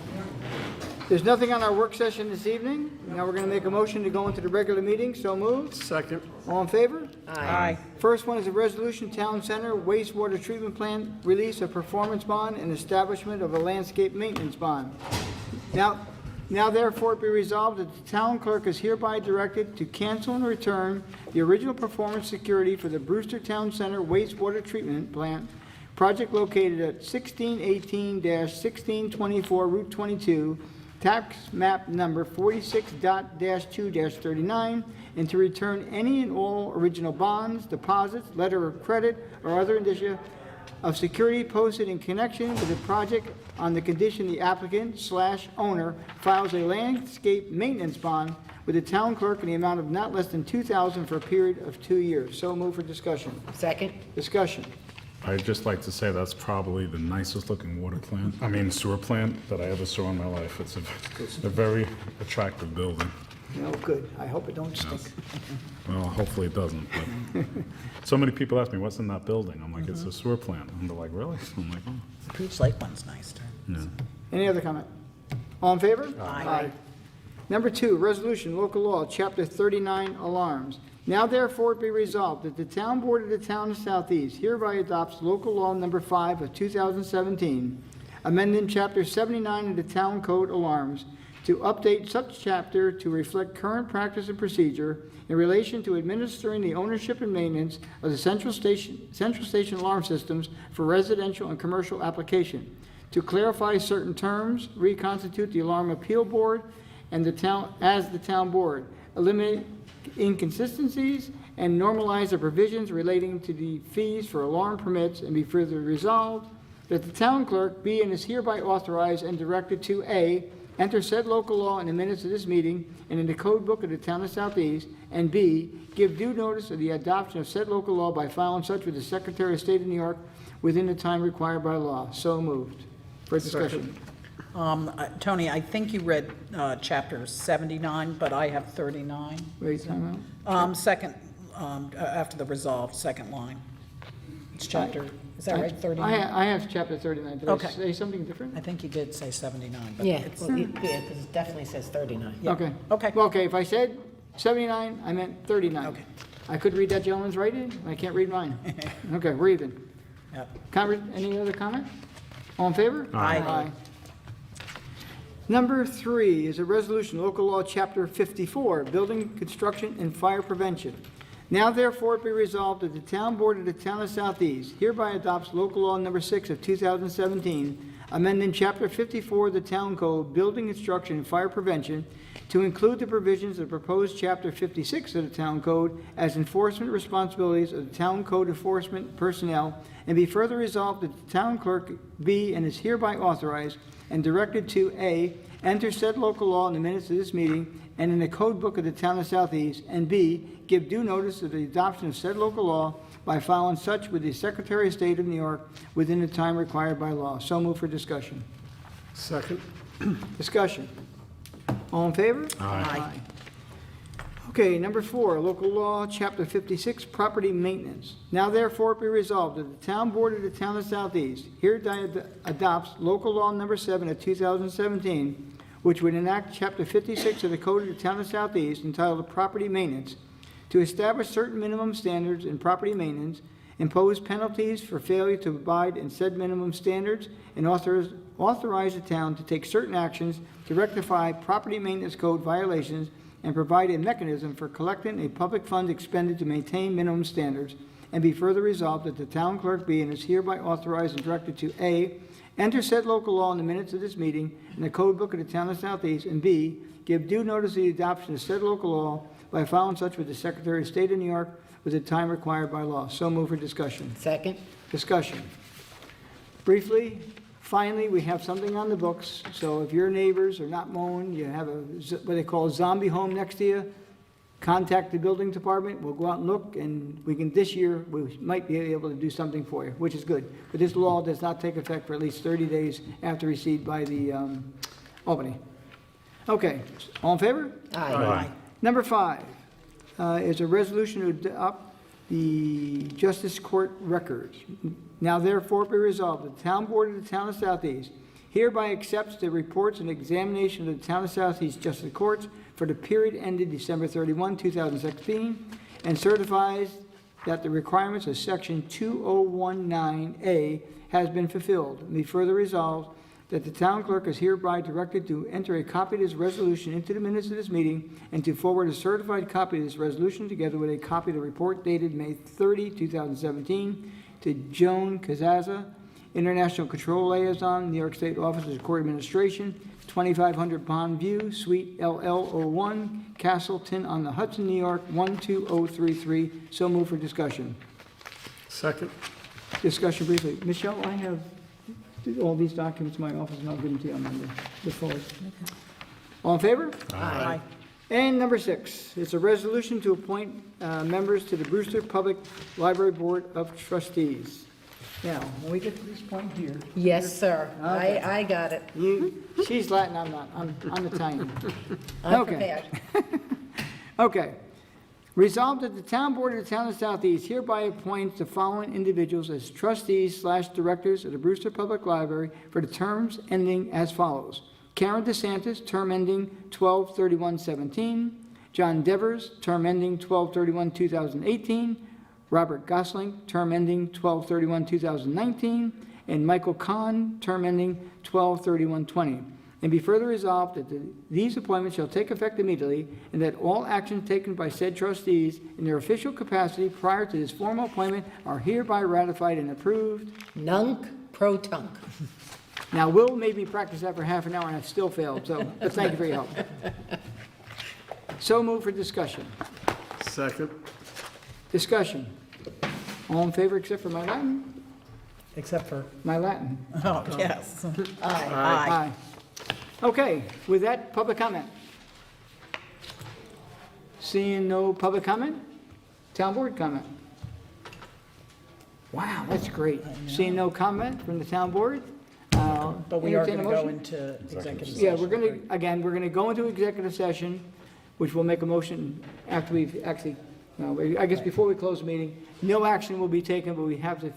There's nothing on our work session this evening. Now we're going to make a motion to go into the regular meeting. So moved. Second. All in favor? Aye. First one is a resolution, Town Center wastewater treatment plant, release a performance bond and establishment of a landscape maintenance bond. Now therefore be resolved that the town clerk is hereby directed to cancel and return the original performance security for the Brewster Town Center wastewater treatment plant project located at 1618-1624 Route 22, tax map number 46.-2-39, and to return any and all original bonds, deposits, letter of credit, or other indicia of security posted in connection with the project on the condition the applicant/owner files a landscape maintenance bond with the town clerk in the amount of not less than $2,000 for a period of 2 years. So move for discussion. Second. Discussion. I'd just like to say that's probably the nicest looking sewer plant that I ever saw in my life. It's a very attractive building. No, good. I hope it don't stink. Well, hopefully it doesn't, but so many people ask me, what's in that building? I'm like, it's a sewer plant. And they're like, really? I'm like, oh. the Peach Lake one's nice too. Yeah. Any other comment? All in favor? Aye. Number 2, resolution, local law, chapter 39, alarms. Now therefore be resolved that the town board of the town of Southeast hereby adopts local law number 5 of 2017, amending chapter 79 of the town code alarms to update such chapter to reflect current practice and procedure in relation to administering the ownership and maintenance of the central station alarm systems for residential and commercial application, to clarify certain terms, reconstitute the alarm appeal board and the town board, eliminate inconsistencies, and normalize the provisions relating to the fees for alarm permits, and be further resolved that the town clerk be and is hereby authorized and directed to A, enter said local law in the minutes of this meeting and in the code book of the town of Southeast, and B, give due notice of the adoption of said local law by filing such with the Secretary of State of New York within the time required by law. So moved. For discussion. Tony, I think you read chapter 79, but I have 39. Wait, time out. Second, after the resolve, second line. It's chapter, is that right, 39? I have chapter 39. Did I Okay. say something different? I think you did say 79, but Yeah, it's, well, yeah, because it definitely says 39. yeah. Okay. Okay. Well, okay, if I said 79, I meant 39. Okay. I could read that gentleman's writing, I can't read mine. Okay, we're even. Yep. Any other comment? All in favor? Aye. Number 3 is a resolution, local law, chapter 54, building construction and fire prevention. Now therefore be resolved that the Town Board of the Town of Southeast hereby adopts local law number 6 of 2017, amending Chapter 54 of the Town Code, Building Construction and Fire Prevention, to include the provisions of proposed Chapter 56 of the Town Code as enforcement responsibilities of the Town Code enforcement personnel, and be further resolved that the Town Clerk be and is hereby authorized and directed to A, enter said local law in the minutes of this meeting and in the code book of the Town of Southeast, and B, give due notice of the adoption of said local law by filing such with the Secretary of State of New York within the time required by law. So move for discussion. Second. Discussion. All in favor? Aye. Okay, number 4, local law, Chapter 56, property maintenance. Now therefore be resolved that the Town Board of the Town of Southeast hereby adopts local law number 7 of 2017, which would enact Chapter 56 of the Code of the Town of Southeast entitled Property Maintenance, to establish certain minimum standards in property maintenance, impose penalties for failure to abide in said minimum standards, and authorize the town to take certain actions to rectify property maintenance code violations, and provide a mechanism for collecting a public fund expended to maintain minimum standards, and be further resolved that the town clerk be and is hereby authorized and directed to A, enter said local law in the minutes of this meeting in the code book of the Town of Southeast, and B, give due notice of the adoption of said local law by filing such with the Secretary of State of New York with the time required by law. So move for discussion. Second? Discussion. Briefly, finally, we have something on the books, so if your neighbors are not mowing, you have what they call a zombie home next to you, contact the building department, we'll go out and look, and we can, this year, we might be able to do something for you, which is good. But this law does not take effect for at least 30 days after received by the Albany. Okay, all in favor? Aye. Number 5 is a resolution to adopt the Justice Court records. Now therefore be resolved, the Town Board of the Town of Southeast hereby accepts the reports and examination of the Town of Southeast Justice Courts for the period ended December 31, 2016, and certifies that the requirements of Section 2019A has been fulfilled. And be further resolved that the town clerk is hereby directed to enter a copy of this resolution into the minutes of this meeting and to forward a certified copy of this resolution together with a copy of the report dated May 30, 2017 to Joan Cazaza, International Control Liaison, New York State Office of Court Administration, 2500 Pond View, Suite LL01, Castleton on the Hudson, New York, 12033. So move for discussion. Second. Discussion briefly. Michelle, I have all these documents in my office, and I'll give them to you on Monday. Look forward. All in favor? Aye. And number 6, it's a resolution to appoint members to the Brewster Public Library Board of Trustees. Now, when we get to this point here. Yes, sir. Okay. I got it. She's Latin, I'm not. I'm Italian. I'm Okay. prepared. Okay. Resolved that the Town Board of the Town of Southeast hereby appoints the following individuals as trustees/directors of the Brewster Public Library for the terms ending as follows. Karen DeSantis, term ending 12/31/17. John Devers, term ending 12/31/2018. Robert Gosling, term ending 12/31/2019. And Michael Kahn, term ending 12/31/20. And be further resolved that these appointments shall take effect immediately, and that all actions taken by said trustees in their official capacity prior to this formal appointment are hereby ratified and approved. Nunc pro tunc. Now, Will made me practice that for half an hour, and I still failed, so, but thank you for your help. So move for discussion. Second. Discussion. All in favor except for my Latin? Except for, My Latin. oh, yes. Aye. Aye. Okay, with that, public comment. Seeing no public comment? Town board comment? Wow, that's great. Seeing no comment from the town board? But we are entertain going a to go motion? into executive session. Yeah, we're going to go into executive session, which we'll make a motion after we've actually, I guess before we close the meeting. No action will be taken, but we have a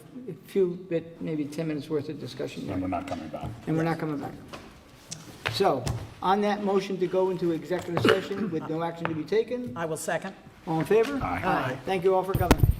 few maybe 10 minutes worth of discussion there. And we're not coming back. And we're not coming back. So, on that motion to go into executive session with no action to be taken, I will second. all in favor? Aye. Thank you all for coming.